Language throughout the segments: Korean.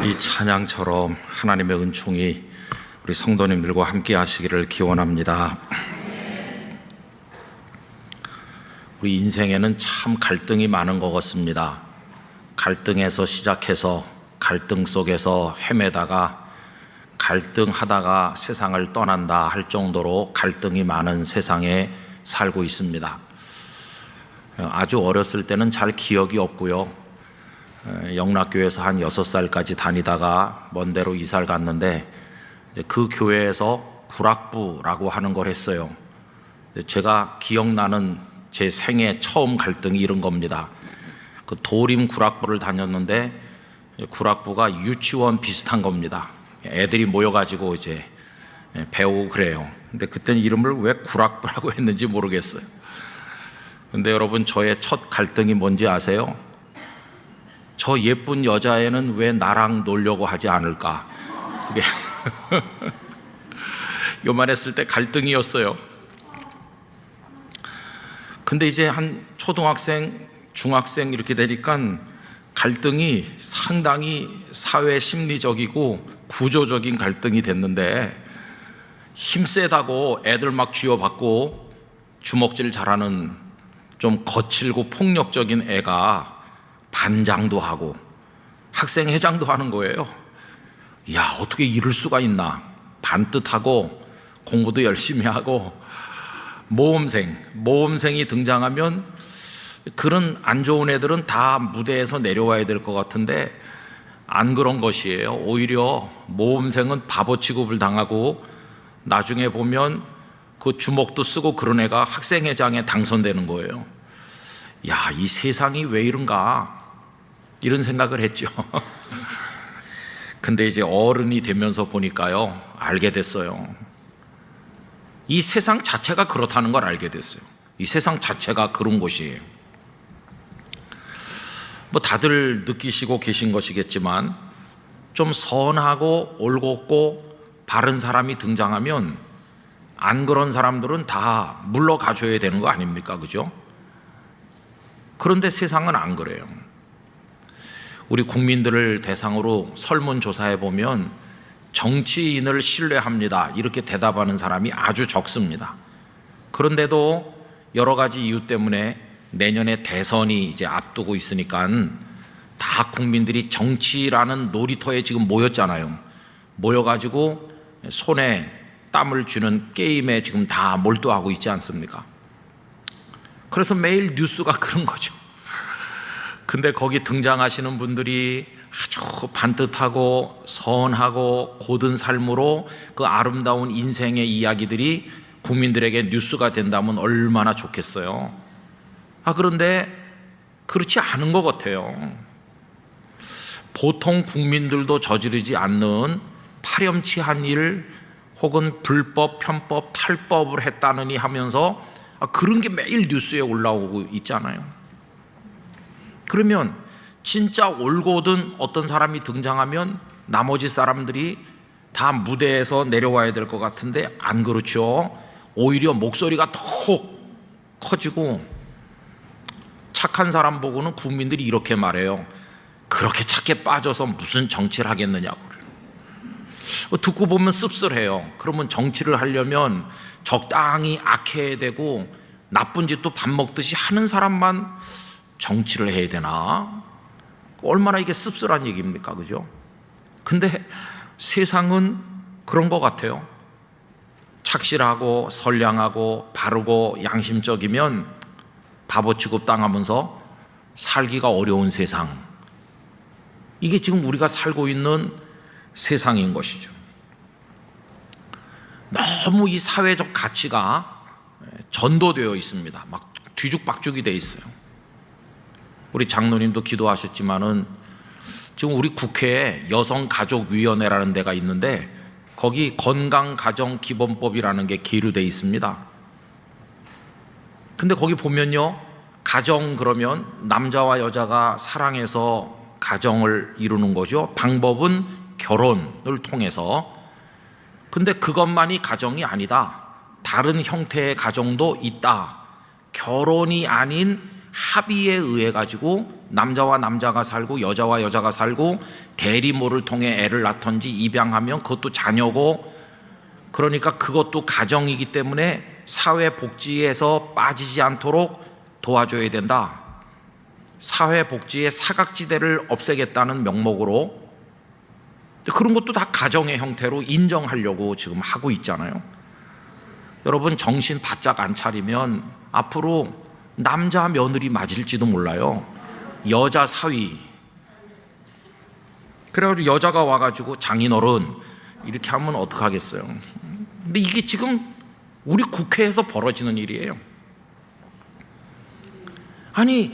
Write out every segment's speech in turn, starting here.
이 찬양처럼 하나님의 은총이 우리 성도님들과 함께 하시기를 기원합니다. 우리 인생에는 참 갈등이 많은 것 같습니다. 갈등에서 시작해서 갈등 속에서 헤매다가 갈등하다가 세상을 떠난다 할 정도로 갈등이 많은 세상에 살고 있습니다. 아주 어렸을 때는 잘 기억이 없고요. 영락교회에서 한 6살까지 다니다가 먼 데로 이사를 갔는데 그 교회에서 구락부라고 하는 걸 했어요. 제가 기억나는 제 생애 처음 갈등이 이런 겁니다. 그 도림 구락부를 다녔는데 구락부가 유치원 비슷한 겁니다. 애들이 모여가지고 이제 배우고 그래요. 근데 그때는 이름을 왜 구락부라고 했는지 모르겠어요. 근데 여러분, 저의 첫 갈등이 뭔지 아세요? 저 예쁜 여자애는 왜 나랑 놀려고 하지 않을까? 그게 요만했을 때 갈등이었어요. 근데 이제 한 초등학생, 중학생 이렇게 되니까 갈등이 상당히 사회 심리적이고 구조적인 갈등이 됐는데, 힘세다고 애들 막 쥐어받고 주먹질 잘하는 좀 거칠고 폭력적인 애가 반장도 하고 학생회장도 하는 거예요. 야, 어떻게 이럴 수가 있나. 반듯하고 공부도 열심히 하고 모험생이 등장하면 그런 안 좋은 애들은 다 무대에서 내려와야 될 것 같은데 안 그런 것이에요. 오히려 모험생은 바보 취급을 당하고 나중에 보면 그 주먹도 쓰고 그런 애가 학생회장에 당선되는 거예요. 야, 이 세상이 왜 이런가, 이런 생각을 했죠. 근데 이제 어른이 되면서 보니까요, 알게 됐어요. 이 세상 자체가 그렇다는 걸 알게 됐어요. 이 세상 자체가 그런 곳이에요. 뭐 다들 느끼시고 계신 것이겠지만, 좀 선하고 올곧고 바른 사람이 등장하면 안 그런 사람들은 다 물러가줘야 되는 거 아닙니까? 그죠? 그런데 세상은 안 그래요. 우리 국민들을 대상으로 설문조사해 보면 정치인을 신뢰합니다, 이렇게 대답하는 사람이 아주 적습니다. 그런데도 여러 가지 이유 때문에 내년에 대선이 이제 앞두고 있으니까 다 국민들이 정치라는 놀이터에 지금 모였잖아요. 모여가지고 손에 땀을 쥐는 게임에 지금 다 몰두하고 있지 않습니까? 그래서 매일 뉴스가 그런 거죠. 근데 거기 등장하시는 분들이 아주 반듯하고 선하고 고든 삶으로 그 아름다운 인생의 이야기들이 국민들에게 뉴스가 된다면 얼마나 좋겠어요. 그런데 그렇지 않은 것 같아요. 보통 국민들도 저지르지 않는 파렴치한 일 혹은 불법, 편법, 탈법을 했다느니 하면서 그런 게 매일 뉴스에 올라오고 있잖아요. 그러면 진짜 올곧은 어떤 사람이 등장하면 나머지 사람들이 다 무대에서 내려와야 될 것 같은데 안 그렇죠. 오히려 목소리가 더 커지고, 착한 사람 보고는 국민들이 이렇게 말해요. 그렇게 착해 빠져서 무슨 정치를 하겠느냐고. 듣고 보면 씁쓸해요. 그러면 정치를 하려면 적당히 악해야 되고 나쁜 짓도 밥 먹듯이 하는 사람만 정치를 해야 되나? 얼마나 이게 씁쓸한 얘기입니까? 그죠? 근데 세상은 그런 것 같아요. 착실하고 선량하고 바르고 양심적이면 바보 취급 당하면서 살기가 어려운 세상, 이게 지금 우리가 살고 있는 세상인 것이죠. 너무 이 사회적 가치가 전도되어 있습니다. 막 뒤죽박죽이 되어 있어요. 우리 장로님도 기도하셨지만은 지금 우리 국회에 여성가족위원회라는 데가 있는데 거기 건강가정기본법이라는 게 계류되어 있습니다. 근데 거기 보면요, 가정 그러면 남자와 여자가 사랑해서 가정을 이루는 거죠. 방법은 결혼을 통해서. 근데 그것만이 가정이 아니다. 다른 형태의 가정도 있다. 결혼이 아닌 합의에 의해 가지고 남자와 남자가 살고 여자와 여자가 살고 대리모를 통해 애를 낳던지 입양하면 그것도 자녀고, 그러니까 그것도 가정이기 때문에 사회복지에서 빠지지 않도록 도와줘야 된다. 사회복지의 사각지대를 없애겠다는 명목으로 그런 것도 다 가정의 형태로 인정하려고 지금 하고 있잖아요. 여러분, 정신 바짝 안 차리면 앞으로 남자 며느리 맞을지도 몰라요. 여자 사위. 그래가지고 여자가 와가지고 장인어른 이렇게 하면 어떡하겠어요. 근데 이게 지금 우리 국회에서 벌어지는 일이에요. 아니,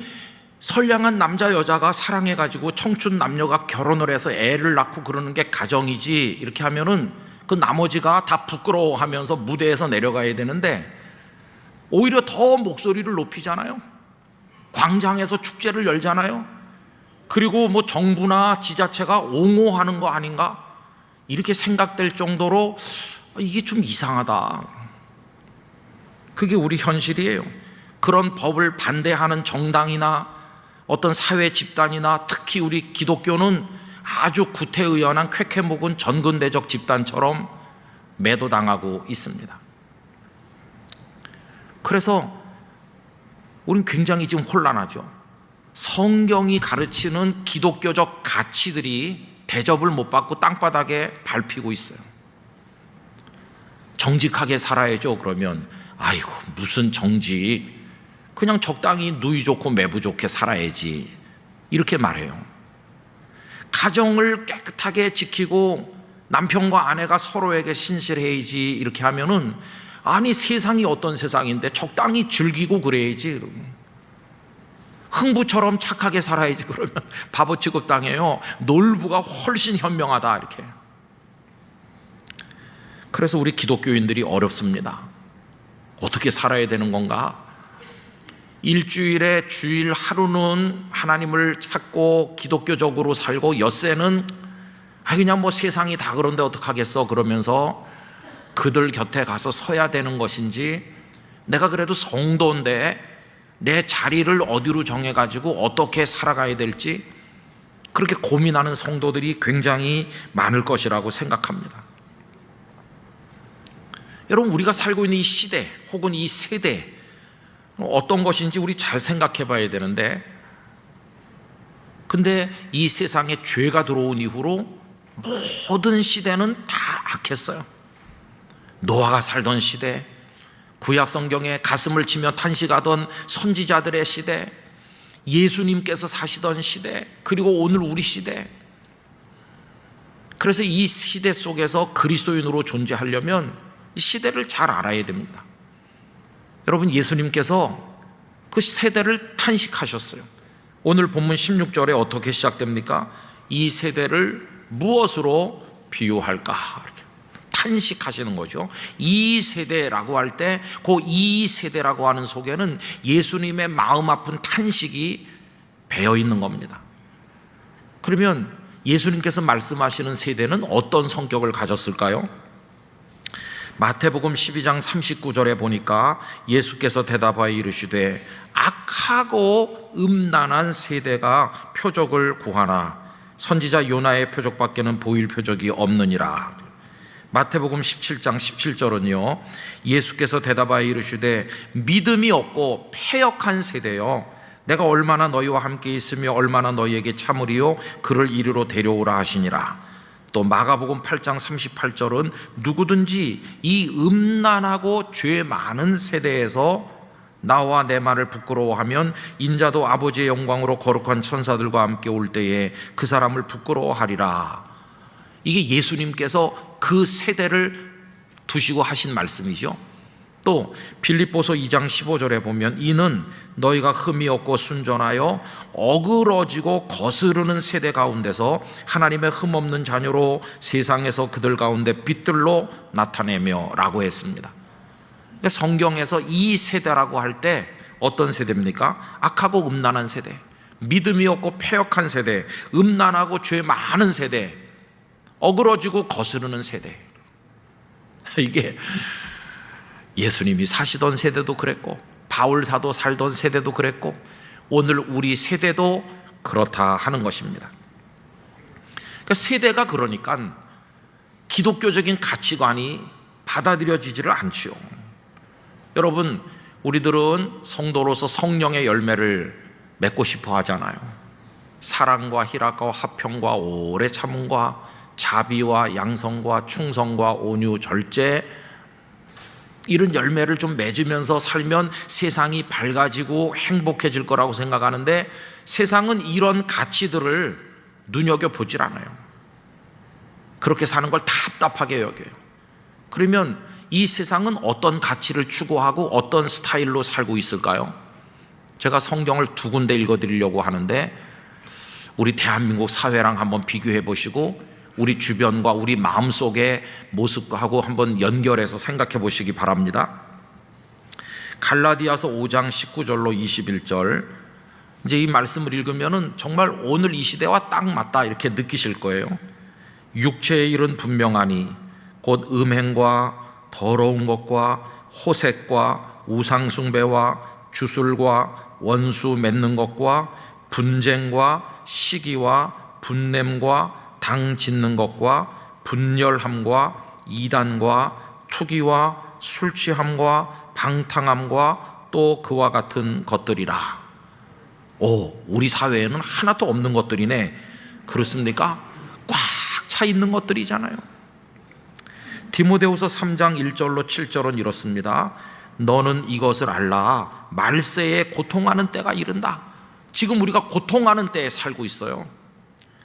선량한 남자 여자가 사랑해가지고 청춘 남녀가 결혼을 해서 애를 낳고 그러는 게 가정이지, 이렇게 하면은 그 나머지가 다 부끄러워하면서 무대에서 내려가야 되는데 오히려 더 목소리를 높이잖아요. 광장에서 축제를 열잖아요. 그리고 뭐 정부나 지자체가 옹호하는 거 아닌가, 이렇게 생각될 정도로 이게 좀 이상하다. 그게 우리 현실이에요. 그런 법을 반대하는 정당이나 어떤 사회 집단이나 특히 우리 기독교는 아주 구태의연한 쾌쾌묵은 전근대적 집단처럼 매도당하고 있습니다. 그래서 우린 굉장히 지금 혼란하죠. 성경이 가르치는 기독교적 가치들이 대접을 못 받고 땅바닥에 밟히고 있어요. 정직하게 살아야죠. 그러면 아이고 무슨 정직, 그냥 적당히 누이 좋고 매부 좋게 살아야지, 이렇게 말해요. 가정을 깨끗하게 지키고 남편과 아내가 서로에게 신실해야지, 이렇게 하면은 아니 세상이 어떤 세상인데 적당히 즐기고 그래야지. 흥부처럼 착하게 살아야지. 그러면 바보 취급당해요. 놀부가 훨씬 현명하다, 이렇게. 그래서 우리 기독교인들이 어렵습니다. 어떻게 살아야 되는 건가? 일주일에 주일 하루는 하나님을 찾고 기독교적으로 살고 엿새는 그냥 뭐 세상이 다 그런데 어떡하겠어 그러면서 그들 곁에 가서 서야 되는 것인지, 내가 그래도 성도인데 내 자리를 어디로 정해가지고 어떻게 살아가야 될지 그렇게 고민하는 성도들이 굉장히 많을 것이라고 생각합니다. 여러분, 우리가 살고 있는 이 시대 혹은 이 세대 어떤 것인지 우리 잘 생각해 봐야 되는데, 근데 이 세상에 죄가 들어온 이후로 모든 시대는 다 악했어요. 노아가 살던 시대, 구약 성경에 가슴을 치며 탄식하던 선지자들의 시대, 예수님께서 사시던 시대, 그리고 오늘 우리 시대. 그래서 이 시대 속에서 그리스도인으로 존재하려면 이 시대를 잘 알아야 됩니다. 여러분, 예수님께서 그 세대를 탄식하셨어요. 오늘 본문 16절에 어떻게 시작됩니까? 이 세대를 무엇으로 비유할까? 이렇게 탄식하시는 거죠. 이 세대라고 할 때 그 이 세대라고 하는 속에는 예수님의 마음 아픈 탄식이 배어 있는 겁니다. 그러면 예수님께서 말씀하시는 세대는 어떤 성격을 가졌을까요? 마태복음 12장 39절에 보니까 예수께서 대답하여 이르시되 악하고 음란한 세대가 표적을 구하나 선지자 요나의 표적밖에는 보일 표적이 없느니라. 마태복음 17장 17절은요, 예수께서 대답하여 이르시되 믿음이 없고 패역한 세대여, 내가 얼마나 너희와 함께 있으며 얼마나 너희에게 참으리요 그를 이리로 데려오라 하시니라. 또 마가복음 8장 38절은 누구든지 이 음란하고 죄 많은 세대에서 나와 내 말을 부끄러워하면 인자도 아버지의 영광으로 거룩한 천사들과 함께 올 때에 그 사람을 부끄러워하리라. 이게 예수님께서 그 세대를 두시고 하신 말씀이죠. 또 빌립보서 2장 15절에 보면 이는 너희가 흠이 없고 순전하여 어그러지고 거스르는 세대 가운데서 하나님의 흠 없는 자녀로 세상에서 그들 가운데 빛들로 나타내며 라고 했습니다. 그러니까 성경에서 이 세대라고 할 때 어떤 세대입니까? 악하고 음란한 세대, 믿음이 없고 패역한 세대, 음란하고 죄 많은 세대, 어그러지고 거스르는 세대. 이게 예수님이 사시던 세대도 그랬고 바울 사도 살던 세대도 그랬고 오늘 우리 세대도 그렇다 하는 것입니다. 그러니까 세대가 그러니까 기독교적인 가치관이 받아들여지지를 않지요. 여러분, 우리들은 성도로서 성령의 열매를 맺고 싶어 하잖아요. 사랑과 희락과 화평과 오래 참음과 자비와 양성과 충성과 온유, 절제, 이런 열매를 좀 맺으면서 살면 세상이 밝아지고 행복해질 거라고 생각하는데 세상은 이런 가치들을 눈여겨보질 않아요. 그렇게 사는 걸 답답하게 여겨요. 그러면 이 세상은 어떤 가치를 추구하고 어떤 스타일로 살고 있을까요? 제가 성경을 두 군데 읽어드리려고 하는데 우리 대한민국 사회랑 한번 비교해 보시고 우리 주변과 우리 마음속의 모습하고 한번 연결해서 생각해 보시기 바랍니다. 갈라디아서 5장 19절로 21절, 이제 이 말씀을 읽으면은 정말 오늘 이 시대와 딱 맞다 이렇게 느끼실 거예요. 육체의 일은 분명하니 곧 음행과 더러운 것과 호색과 우상숭배와 주술과 원수 맺는 것과 분쟁과 시기와 분냄과 당 짓는 것과 분열함과 이단과 투기와 술취함과 방탕함과 또 그와 같은 것들이라. 우리 사회에는 하나도 없는 것들이네. 그렇습니까? 꽉 차 있는 것들이잖아요. 디모데후서 3장 1절로 7절은 이렇습니다. 너는 이것을 알라. 말세에 고통하는 때가 이른다. 지금 우리가 고통하는 때에 살고 있어요.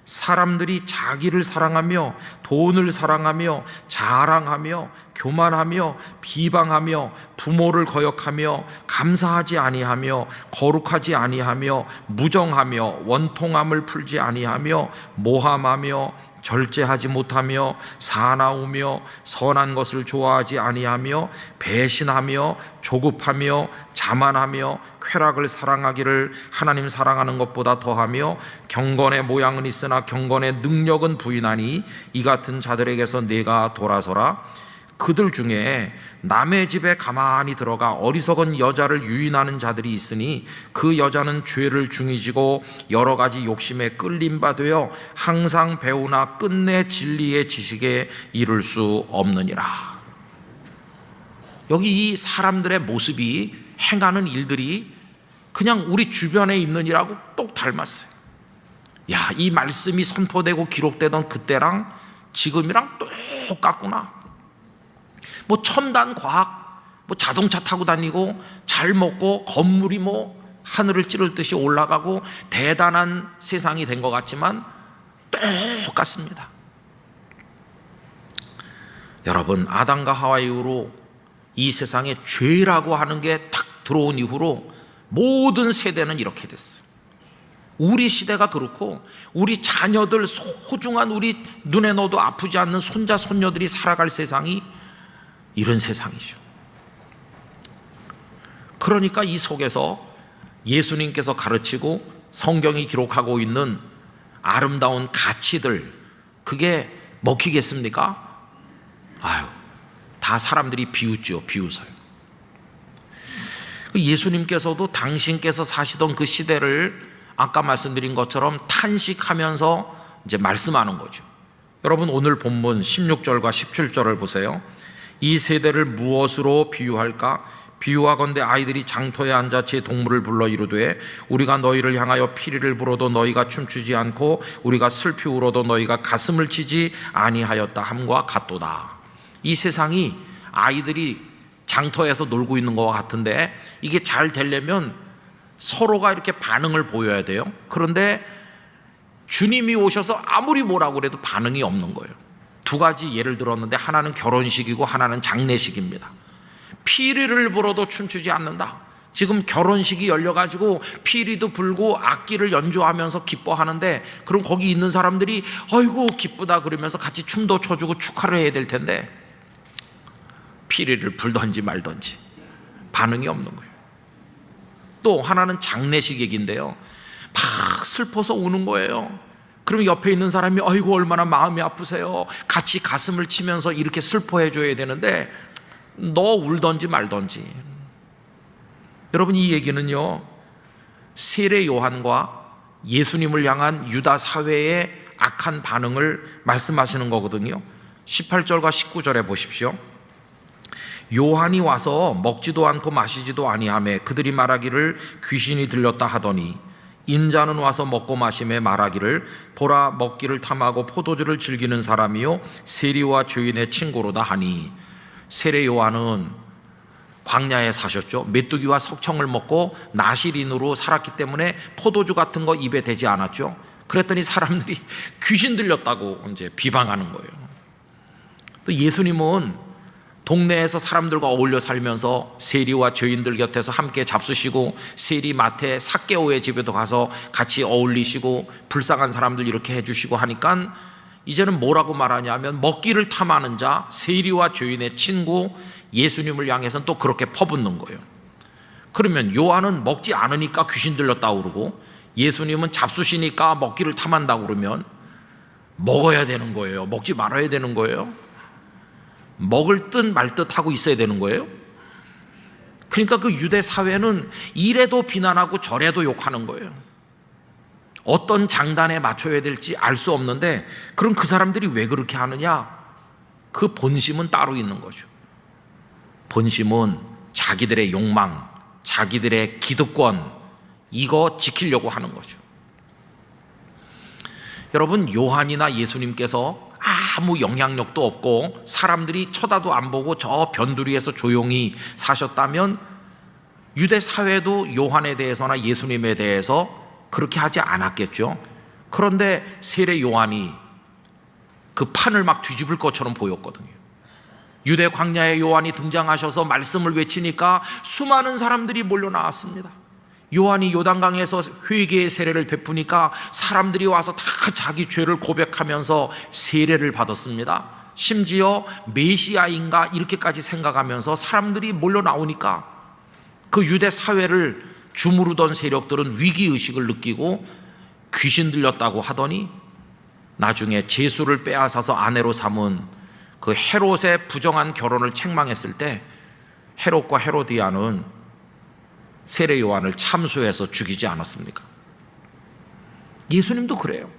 사람들이 자기를 사랑하며 돈을 사랑하며 자랑하며 교만하며 비방하며 부모를 거역하며 감사하지 아니하며 거룩하지 아니하며 무정하며 원통함을 풀지 아니하며 모함하며 절제하지 못하며 사나우며 선한 것을 좋아하지 아니하며 배신하며 조급하며 자만하며 쾌락을 사랑하기를 하나님 사랑하는 것보다 더하며 경건의 모양은 있으나 경건의 능력은 부인하니 이 같은 자들에게서 내가 돌아서라. 그들 중에 남의 집에 가만히 들어가 어리석은 여자를 유인하는 자들이 있으니 그 여자는 죄를 중이지고 여러 가지 욕심에 끌림바 되어 항상 배우나 끝내 진리의 지식에 이를 수 없느니라. 여기 이 사람들의 모습이 행하는 일들이 그냥 우리 주변에 있는 일하고 똑 닮았어요. 이 말씀이 선포되고 기록되던 그때랑 지금이랑 똑같구나. 첨단 과학, 자동차 타고 다니고 잘 먹고 건물이 하늘을 찌를 듯이 올라가고 대단한 세상이 된 것 같지만 똑같습니다. 여러분, 아담과 하와 이후로 이 세상에 죄라고 하는 게 탁 들어온 이후로 모든 세대는 이렇게 됐어요. 우리 시대가 그렇고 우리 자녀들, 소중한 우리 눈에 넣어도 아프지 않는 손자 손녀들이 살아갈 세상이 이런 세상이죠. 그러니까 이 속에서 예수님께서 가르치고 성경이 기록하고 있는 아름다운 가치들, 그게 먹히겠습니까? 다 사람들이 비웃죠. 비웃어요. 예수님께서도 당신께서 사시던 그 시대를 아까 말씀드린 것처럼 탄식하면서 이제 말씀하는 거죠. 여러분, 오늘 본문 16절과 17절을 보세요. 이 세대를 무엇으로 비유할까? 비유하건대 아이들이 장터에 앉아 제 동물을 불러 이르되 우리가 너희를 향하여 피리를 불어도 너희가 춤추지 않고 우리가 슬피 울어도 너희가 가슴을 치지 아니하였다 함과 같도다. 이 세상이 아이들이 장터에서 놀고 있는 것과 같은데 이게 잘 되려면 서로가 이렇게 반응을 보여야 돼요. 그런데 주님이 오셔서 아무리 뭐라고 그래도 반응이 없는 거예요. 두 가지 예를 들었는데 하나는 결혼식이고 하나는 장례식입니다. 피리를 불어도 춤추지 않는다. 지금 결혼식이 열려가지고 피리도 불고 악기를 연주하면서 기뻐하는데 그럼 거기 있는 사람들이 아이고 기쁘다 그러면서 같이 춤도 춰주고 축하를 해야 될 텐데 피리를 불던지 말던지 반응이 없는 거예요. 또 하나는 장례식 얘기인데요. 막 슬퍼서 우는 거예요. 그러면 옆에 있는 사람이 아이고 얼마나 마음이 아프세요. 같이 가슴을 치면서 이렇게 슬퍼해 줘야 되는데 너 울던지 말던지. 여러분, 이 얘기는요, 세례 요한과 예수님을 향한 유다 사회의 악한 반응을 말씀하시는 거거든요. 18절과 19절에 보십시오. 요한이 와서 먹지도 않고 마시지도 아니하매 그들이 말하기를 귀신이 들렸다 하더니 인자는 와서 먹고 마시며 말하기를 보라 먹기를 탐하고 포도주를 즐기는 사람이요 세리와 죄인의 친구로다 하니, 세례 요한은 광야에 사셨죠. 메뚜기와 석청을 먹고 나시린으로 살았기 때문에 포도주 같은 거 입에 대지 않았죠. 그랬더니 사람들이 귀신 들렸다고 이제 비방하는 거예요. 또 예수님은 동네에서 사람들과 어울려 살면서 세리와 죄인들 곁에서 함께 잡수시고 세리 마태 삭개오의 집에도 가서 같이 어울리시고 불쌍한 사람들 이렇게 해주시고 하니까 이제는 뭐라고 말하냐면 먹기를 탐하는 자, 세리와 죄인의 친구, 예수님을 향해서는 또 그렇게 퍼붓는 거예요. 그러면 요한은 먹지 않으니까 귀신 들렸다고 그러고 예수님은 잡수시니까 먹기를 탐한다고 그러면 먹어야 되는 거예요? 먹지 말아야 되는 거예요? 먹을 듯 말 듯 하고 있어야 되는 거예요? 그러니까 그 유대 사회는 이래도 비난하고 저래도 욕하는 거예요. 어떤 장단에 맞춰야 될지 알 수 없는데, 그럼 그 사람들이 왜 그렇게 하느냐? 그 본심은 따로 있는 거죠. 본심은 자기들의 욕망, 자기들의 기득권, 이거 지키려고 하는 거죠. 여러분, 요한이나 예수님께서 아무 영향력도 없고 사람들이 쳐다도 안 보고 저 변두리에서 조용히 사셨다면 유대 사회도 요한에 대해서나 예수님에 대해서 그렇게 하지 않았겠죠. 그런데 세례 요한이 그 판을 막 뒤집을 것처럼 보였거든요. 유대 광야에 요한이 등장하셔서 말씀을 외치니까 수많은 사람들이 몰려 나왔습니다. 요한이 요단강에서 회개의 세례를 베푸니까 사람들이 와서 다 자기 죄를 고백하면서 세례를 받았습니다. 심지어 메시아인가 이렇게까지 생각하면서 사람들이 몰려 나오니까 그 유대 사회를 주무르던 세력들은 위기의식을 느끼고 귀신 들렸다고 하더니 나중에 제수를 빼앗아서 아내로 삼은 그 헤롯의 부정한 결혼을 책망했을 때 헤롯과 헤로디아는 세례 요한을 참수해서 죽이지 않았습니까? 예수님도 그래요.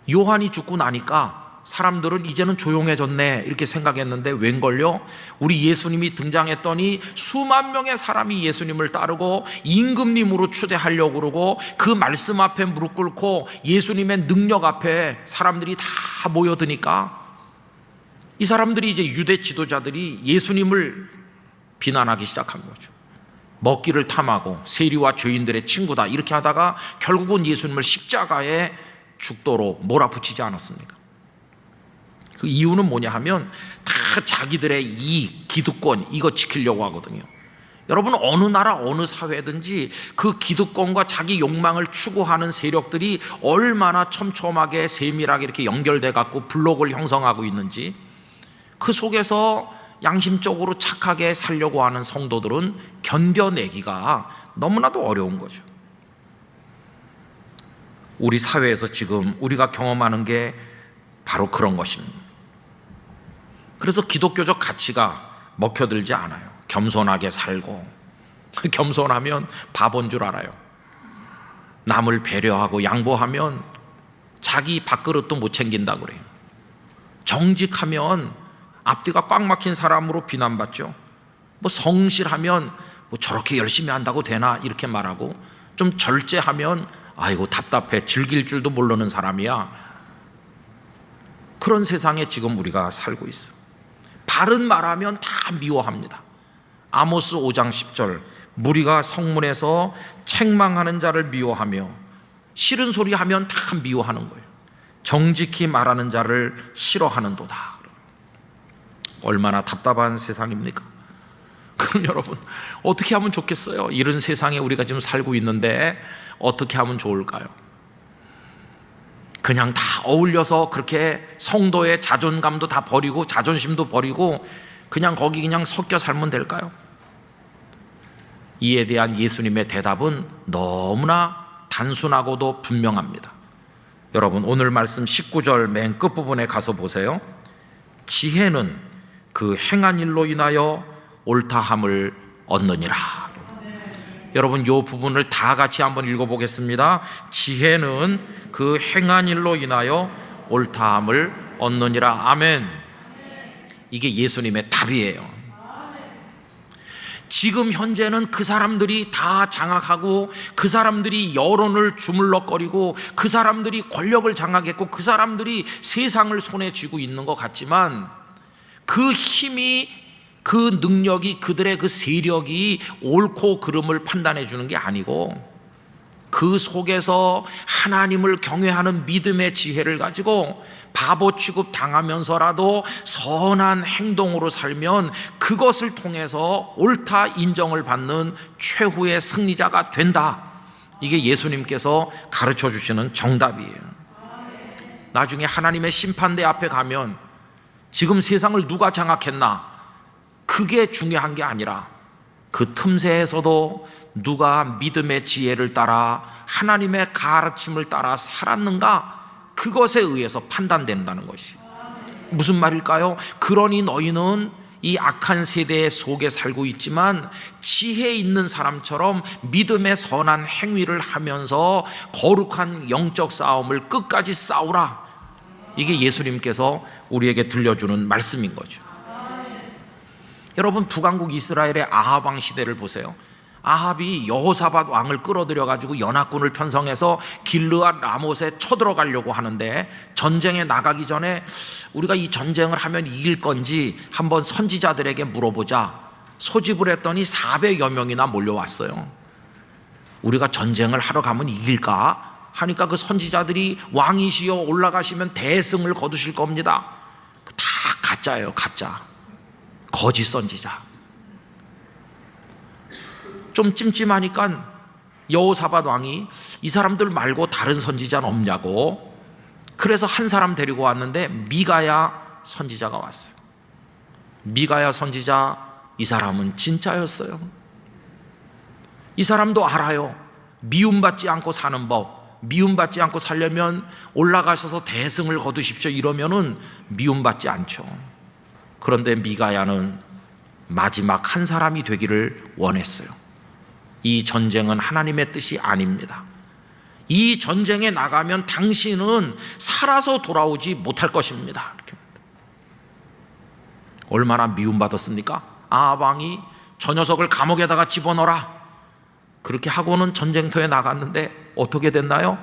요한이 죽고 나니까 사람들은 이제는 조용해졌네 이렇게 생각했는데 웬걸요? 우리 예수님이 등장했더니 수만 명의 사람이 예수님을 따르고 임금님으로 추대하려고 그러고 그 말씀 앞에 무릎 꿇고 예수님의 능력 앞에 사람들이 다 모여드니까 이 사람들이 이제 유대 지도자들이 예수님을 비난하기 시작한 거죠. 먹기를 탐하고 세리와 죄인들의 친구다 이렇게 하다가 결국은 예수님을 십자가에 죽도록 몰아붙이지 않았습니까? 그 이유는 뭐냐 하면 다 자기들의 이익, 기득권 이거 지키려고 하거든요. 여러분, 어느 나라 어느 사회든지 그 기득권과 자기 욕망을 추구하는 세력들이 얼마나 촘촘하게 세밀하게 이렇게 연결돼 갖고 블록을 형성하고 있는지, 그 속에서 양심적으로 착하게 살려고 하는 성도들은 견뎌내기가 너무나도 어려운 거죠. 우리 사회에서 지금 우리가 경험하는 게 바로 그런 것입니다. 그래서 기독교적 가치가 먹혀들지 않아요. 겸손하게 살고, 겸손하면 바본 줄 알아요. 남을 배려하고 양보하면 자기 밥그릇도 못 챙긴다 그래요. 정직하면 앞뒤가 꽉 막힌 사람으로 비난받죠. 뭐 성실하면 뭐 저렇게 열심히 한다고 되나 이렇게 말하고, 좀 절제하면 아이고 답답해 즐길 줄도 모르는 사람이야. 그런 세상에 지금 우리가 살고 있어. 바른 말하면 다 미워합니다. 아모스 5장 10절 무리가 성문에서 책망하는 자를 미워하며 싫은 소리 하면 다 미워하는 거예요. 정직히 말하는 자를 싫어하는도다. 얼마나 답답한 세상입니까? 그럼 여러분 어떻게 하면 좋겠어요? 이런 세상에 우리가 지금 살고 있는데 어떻게 하면 좋을까요? 그냥 다 어울려서 그렇게 성도의 자존감도 다 버리고 자존심도 버리고 그냥 거기 그냥 섞여 살면 될까요? 이에 대한 예수님의 대답은 너무나 단순하고도 분명합니다. 여러분, 오늘 말씀 19절 맨 끝부분에 가서 보세요. 지혜는 그 행한 일로 인하여 옳다함을 얻느니라. 여러분, 이 부분을 다 같이 한번 읽어보겠습니다. 지혜는 그 행한 일로 인하여 옳다함을 얻느니라. 아멘. 이게 예수님의 답이에요. 지금 현재는 그 사람들이 다 장악하고, 그 사람들이 여론을 주물럭거리고, 그 사람들이 권력을 장악했고, 그 사람들이 세상을 손에 쥐고 있는 것 같지만, 그 힘이, 그 능력이, 그들의 그 세력이 옳고 그름을 판단해 주는 게 아니고, 그 속에서 하나님을 경외하는 믿음의 지혜를 가지고 바보 취급 당하면서라도 선한 행동으로 살면 그것을 통해서 옳다 인정을 받는 최후의 승리자가 된다. 이게 예수님께서 가르쳐 주시는 정답이에요. 나중에 하나님의 심판대 앞에 가면 지금 세상을 누가 장악했나, 그게 중요한 게 아니라 그 틈새에서도 누가 믿음의 지혜를 따라 하나님의 가르침을 따라 살았는가, 그것에 의해서 판단된다는 것이 무슨 말일까요? 그러니 너희는 이 악한 세대 속에 살고 있지만 지혜 있는 사람처럼 믿음의 선한 행위를 하면서 거룩한 영적 싸움을 끝까지 싸우라. 이게 예수님께서 우리에게 들려주는 말씀인 거죠. 여러분, 북왕국 이스라엘의 아합 왕 시대를 보세요. 아합이 여호사밧 왕을 끌어들여 가지고 연합군을 편성해서 길르앗 라못에 쳐들어가려고 하는데, 전쟁에 나가기 전에 우리가 이 전쟁을 하면 이길 건지 한번 선지자들에게 물어보자 소집을 했더니 400여 명이나 몰려왔어요. 우리가 전쟁을 하러 가면 이길까 하니까 그 선지자들이 왕이시여 올라가시면 대승을 거두실 겁니다. 다 가짜예요. 가짜, 거짓 선지자. 좀 찜찜하니까 여호사밧 왕이 이 사람들 말고 다른 선지자는 없냐고, 그래서 한 사람 데리고 왔는데 미가야 선지자가 왔어요. 미가야 선지자, 이 사람은 진짜였어요. 이 사람도 알아요. 미움받지 않고 사는 법, 미움받지 않고 살려면 올라가셔서 대승을 거두십시오 이러면은 미움받지 않죠. 그런데 미가야는 마지막 한 사람이 되기를 원했어요. 이 전쟁은 하나님의 뜻이 아닙니다. 이 전쟁에 나가면 당신은 살아서 돌아오지 못할 것입니다. 얼마나 미움받았습니까? 아합 왕이 저 녀석을 감옥에다가 집어넣어라, 그렇게 하고는 전쟁터에 나갔는데 어떻게 됐나요?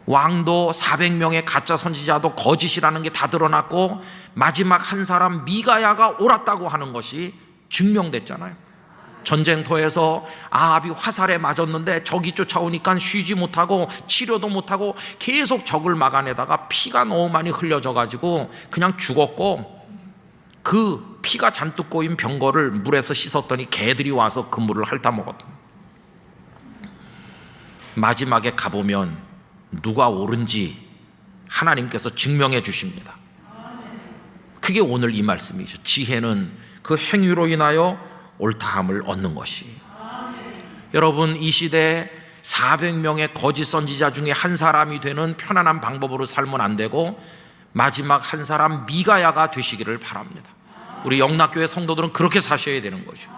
왕도 400명의 가짜 선지자도 거짓이라는 게 다 드러났고, 마지막 한 사람 미가야가 옳았다고 하는 것이 증명됐잖아요. 전쟁터에서 아합이 화살에 맞았는데 적이 쫓아오니까 쉬지 못하고 치료도 못하고 계속 적을 막아내다가 피가 너무 많이 흘려져 가지고 그냥 죽었고, 그 피가 잔뜩 고인 병거를 물에서 씻었더니 개들이 와서 그 물을 핥아먹었다. 마지막에 가보면 누가 옳은지 하나님께서 증명해 주십니다. 그게 오늘 이 말씀이죠. 지혜는 그 행위로 인하여 옳다함을 얻는 것이. 여러분, 이 시대에 400명의 거짓 선지자 중에 한 사람이 되는 편안한 방법으로 살면 안 되고, 마지막 한 사람 미가야가 되시기를 바랍니다. 우리 영락교회 성도들은 그렇게 사셔야 되는 거죠.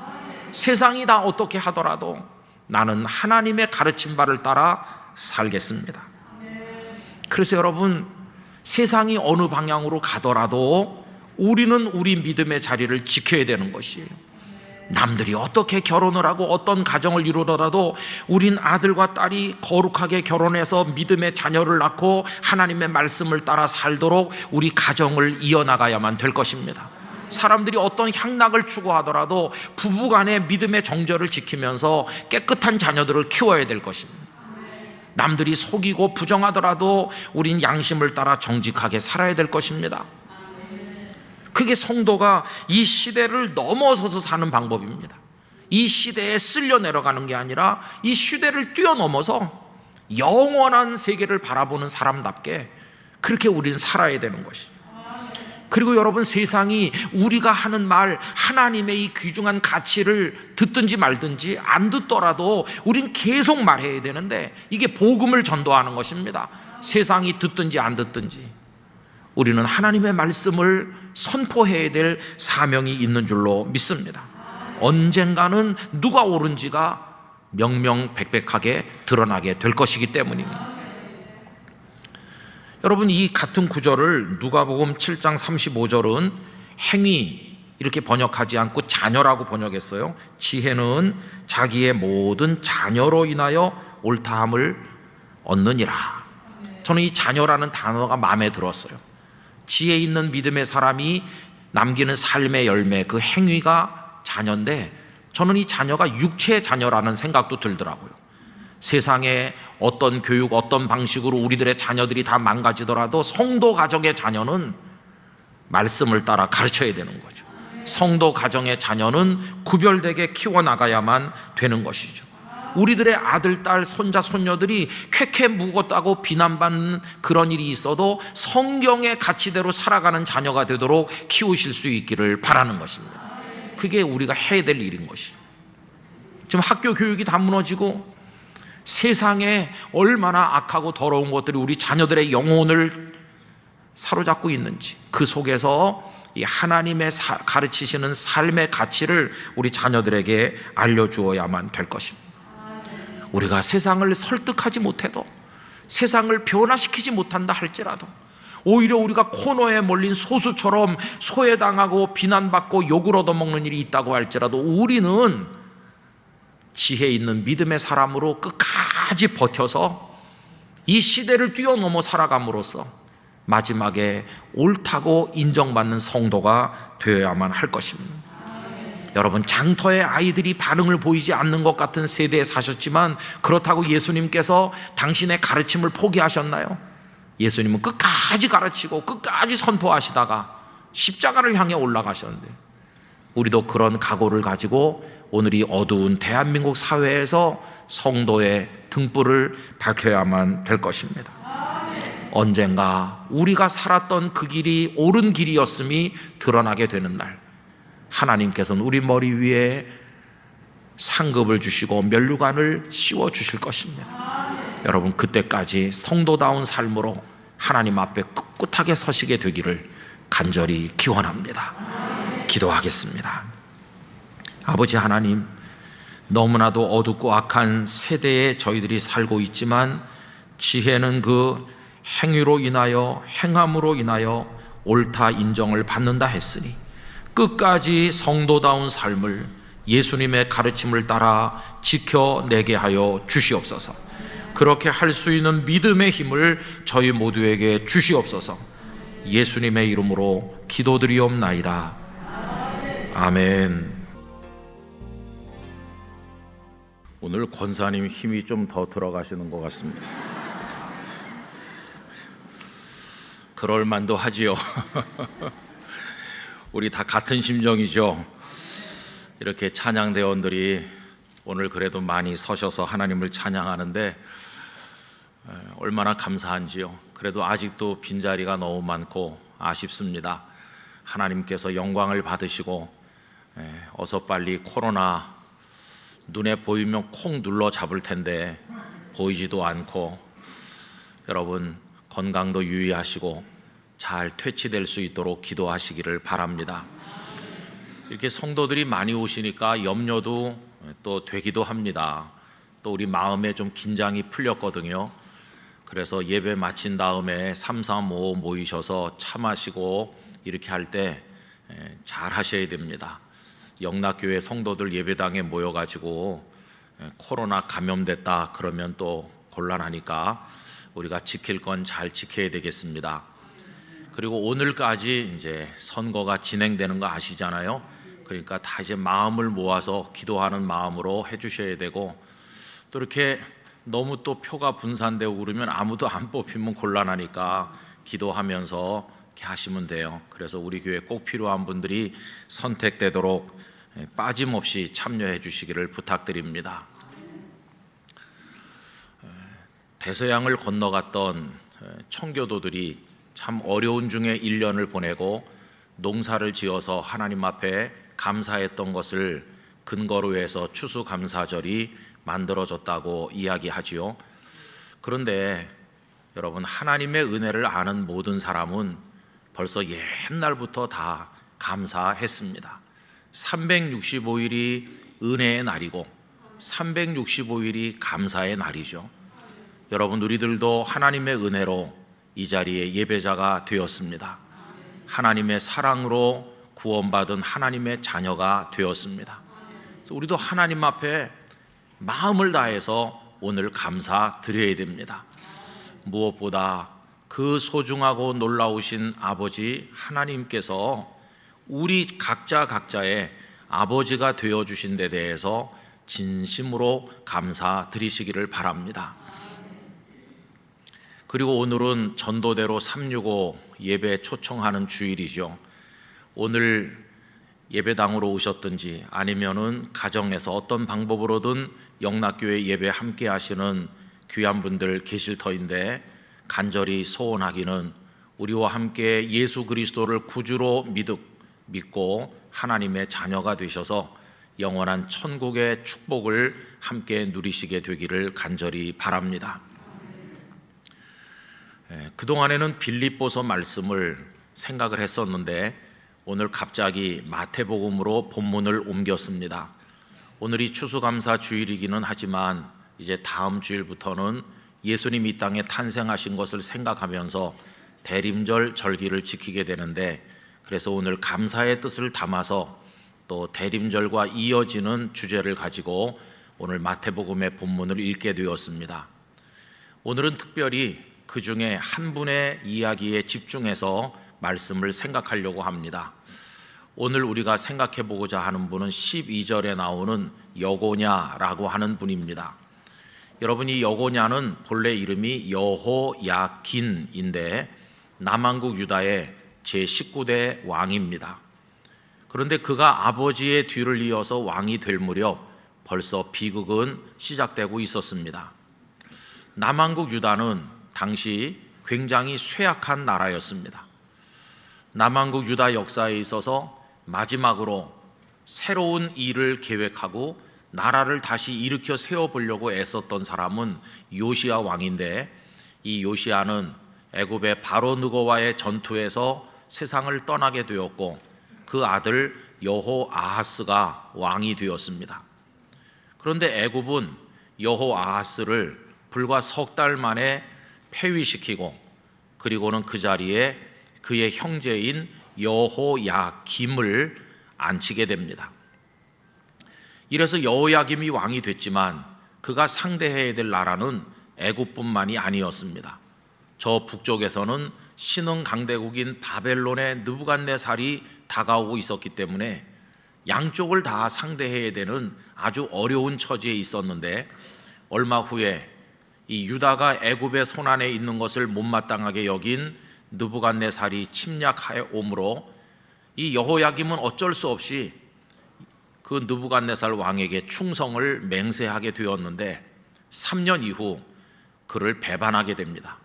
세상이 다 어떻게 하더라도 나는 하나님의 가르친 바를 따라 살겠습니다. 그래서 여러분, 세상이 어느 방향으로 가더라도 우리는 우리 믿음의 자리를 지켜야 되는 것이에요. 남들이 어떻게 결혼을 하고 어떤 가정을 이루더라도 우린 아들과 딸이 거룩하게 결혼해서 믿음의 자녀를 낳고 하나님의 말씀을 따라 살도록 우리 가정을 이어나가야만 될 것입니다. 사람들이 어떤 향락을 추구하더라도 부부간의 믿음의 정절을 지키면서 깨끗한 자녀들을 키워야 될 것입니다. 남들이 속이고 부정하더라도 우린 양심을 따라 정직하게 살아야 될 것입니다. 그게 성도가 이 시대를 넘어서서 사는 방법입니다. 이 시대에 쓸려 내려가는 게 아니라 이 시대를 뛰어넘어서 영원한 세계를 바라보는 사람답게 그렇게 우리는 살아야 되는 것이죠. 그리고 여러분, 세상이 우리가 하는 말, 하나님의 이 귀중한 가치를 듣든지 말든지 안 듣더라도 우린 계속 말해야 되는데, 이게 복음을 전도하는 것입니다. 세상이 듣든지 안 듣든지 우리는 하나님의 말씀을 선포해야 될 사명이 있는 줄로 믿습니다. 언젠가는 누가 옳은지가 명명백백하게 드러나게 될 것이기 때문입니다. 여러분, 이 같은 구절을 누가복음 7장 35절은 행위 이렇게 번역하지 않고 자녀라고 번역했어요. 지혜는 자기의 모든 자녀로 인하여 옳다함을 얻느니라. 저는 이 자녀라는 단어가 마음에 들었어요. 지혜 있는 믿음의 사람이 남기는 삶의 열매, 그 행위가 자녀인데, 저는 이 자녀가 육체의 자녀라는 생각도 들더라고요. 세상에 어떤 교육, 어떤 방식으로 우리들의 자녀들이 다 망가지더라도 성도 가정의 자녀는 말씀을 따라 가르쳐야 되는 거죠. 성도 가정의 자녀는 구별되게 키워나가야만 되는 것이죠. 우리들의 아들, 딸, 손자, 손녀들이 쾌쾌 묵었다고 비난받는 그런 일이 있어도 성경의 가치대로 살아가는 자녀가 되도록 키우실 수 있기를 바라는 것입니다. 그게 우리가 해야 될 일인 것이죠. 지금 학교 교육이 다 무너지고 세상에 얼마나 악하고 더러운 것들이 우리 자녀들의 영혼을 사로잡고 있는지, 그 속에서 이 하나님의 가르치시는 삶의 가치를 우리 자녀들에게 알려주어야만 될 것입니다. 우리가 세상을 설득하지 못해도, 세상을 변화시키지 못한다 할지라도, 오히려 우리가 코너에 몰린 소수처럼 소외당하고 비난받고 욕을 얻어먹는 일이 있다고 할지라도 우리는 지혜 있는 믿음의 사람으로 끝까지 버텨서 이 시대를 뛰어넘어 살아감으로써 마지막에 옳다고 인정받는 성도가 되어야만 할 것입니다. 여러분, 장터의 아이들이 반응을 보이지 않는 것 같은 세대에 사셨지만 그렇다고 예수님께서 당신의 가르침을 포기하셨나요? 예수님은 끝까지 가르치고 끝까지 선포하시다가 십자가를 향해 올라가셨는데, 우리도 그런 각오를 가지고 오늘 이 어두운 대한민국 사회에서 성도의 등불을 밝혀야만 될 것입니다. 언젠가 우리가 살았던 그 길이 옳은 길이었음이 드러나게 되는 날, 하나님께서는 우리 머리 위에 상급을 주시고 면류관을 씌워 주실 것입니다. 여러분, 그때까지 성도다운 삶으로 하나님 앞에 꿋꿋하게 서시게 되기를 간절히 기원합니다. 기도하겠습니다. 아버지 하나님, 너무나도 어둡고 악한 세대에 저희들이 살고 있지만 지혜는 그 행위로 인하여, 행함으로 인하여 옳다 인정을 받는다 했으니 끝까지 성도다운 삶을 예수님의 가르침을 따라 지켜내게 하여 주시옵소서. 그렇게 할 수 있는 믿음의 힘을 저희 모두에게 주시옵소서. 예수님의 이름으로 기도드리옵나이다. 아멘. 오늘 권사님 힘이 좀 더 들어가시는 것 같습니다. 그럴 만도 하지요. 우리 다 같은 심정이죠. 이렇게 찬양대원들이 오늘 그래도 많이 서셔서 하나님을 찬양하는데 얼마나 감사한지요. 그래도 아직도 빈자리가 너무 많고 아쉽습니다. 하나님께서 영광을 받으시고 어서 빨리 코로나 눈에 보이면 콩 눌러 잡을 텐데 보이지도 않고, 여러분 건강도 유의하시고 잘 퇴치될 수 있도록 기도하시기를 바랍니다. 이렇게 성도들이 많이 오시니까 염려도 또 되기도 합니다. 또 우리 마음에 좀 긴장이 풀렸거든요. 그래서 예배 마친 다음에 3, 3, 5 모이셔서 차 마시고 이렇게 할 때 잘 하셔야 됩니다. 영락교회 성도들 예배당에 모여가지고 코로나 감염됐다 그러면 또 곤란하니까 우리가 지킬 건 잘 지켜야 되겠습니다. 그리고 오늘까지 이제 선거가 진행되는 거 아시잖아요. 그러니까 다 이제 마음을 모아서 기도하는 마음으로 해주셔야 되고, 또 이렇게 너무 또 표가 분산되고 그러면 아무도 안 뽑히면 곤란하니까 기도하면서 이렇게 하시면 돼요. 그래서 우리 교회 꼭 필요한 분들이 선택되도록 빠짐없이 참여해 주시기를 부탁드립니다. 대서양을 건너갔던 청교도들이 참 어려운 중에 1년을 보내고 농사를 지어서 하나님 앞에 감사했던 것을 근거로 해서 추수감사절이 만들어졌다고 이야기하지요. 그런데 여러분, 하나님의 은혜를 아는 모든 사람은 벌써 옛날부터 다 감사했습니다. 365일이 은혜의 날이고 365일이 감사의 날이죠. 여러분, 우리들도 하나님의 은혜로 이 자리에 예배자가 되었습니다. 하나님의 사랑으로 구원받은 하나님의 자녀가 되었습니다. 그래서 우리도 하나님 앞에 마음을 다해서 오늘 감사드려야 됩니다. 무엇보다 그 소중하고 놀라우신 아버지 하나님께서 우리 각자의 아버지가 되어주신 데 대해서 진심으로 감사드리시기를 바랍니다. 그리고 오늘은 전도대로 365 예배 초청하는 주일이죠. 오늘 예배당으로 오셨든지 아니면은 가정에서 어떤 방법으로든 영락교회 예배 함께 하시는 귀한 분들 계실 터인데, 간절히 소원하기는 우리와 함께 예수 그리스도를 구주로 믿고 하나님의 자녀가 되셔서 영원한 천국의 축복을 함께 누리시게 되기를 간절히 바랍니다. 그동안에는 빌립보서 말씀을 생각을 했었는데 오늘 갑자기 마태복음으로 본문을 옮겼습니다. 오늘이 추수감사 주일이기는 하지만 이제 다음 주일부터는 예수님이 이 땅에 탄생하신 것을 생각하면서 대림절 절기를 지키게 되는데, 그래서 오늘 감사의 뜻을 담아서 또 대림절과 이어지는 주제를 가지고 오늘 마태복음의 본문을 읽게 되었습니다. 오늘은 특별히 그 중에 한 분의 이야기에 집중해서 말씀을 생각하려고 합니다. 오늘 우리가 생각해 보고자 하는 분은 12절에 나오는 여고냐라고 하는 분입니다. 여러분, 이 여고냐는 본래 이름이 여호야긴인데 남한국 유다의 제19대 왕입니다. 그런데 그가 아버지의 뒤를 이어서 왕이 될 무렵 벌써 비극은 시작되고 있었습니다. 남한국 유다는 당시 굉장히 쇠약한 나라였습니다. 남한국 유다 역사에 있어서 마지막으로 새로운 일을 계획하고 나라를 다시 일으켜 세워보려고 애썼던 사람은 요시야 왕인데, 이 요시야는 애굽의 바로 느고와의 전투에서 세상을 떠나게 되었고 그 아들 여호아하스가 왕이 되었습니다. 그런데 애굽은 여호아하스를 불과 석 달 만에 폐위시키고 그리고는 그 자리에 그의 형제인 여호야김을 앉히게 됩니다. 이래서 여호야김이 왕이 됐지만 그가 상대해야 될 나라는 애굽뿐만이 아니었습니다. 저 북쪽에서는 신흥 강대국인 바벨론의 느부갓네살이 다가오고 있었기 때문에 양쪽을 다 상대해야 되는 아주 어려운 처지에 있었는데, 얼마 후에 이 유다가 애굽의 손안에 있는 것을 못마땅하게 여긴 느부갓네살이 침략하여 오므로 이 여호야김은 어쩔 수 없이 그 느부갓네살 왕에게 충성을 맹세하게 되었는데 3년 이후 그를 배반하게 됩니다.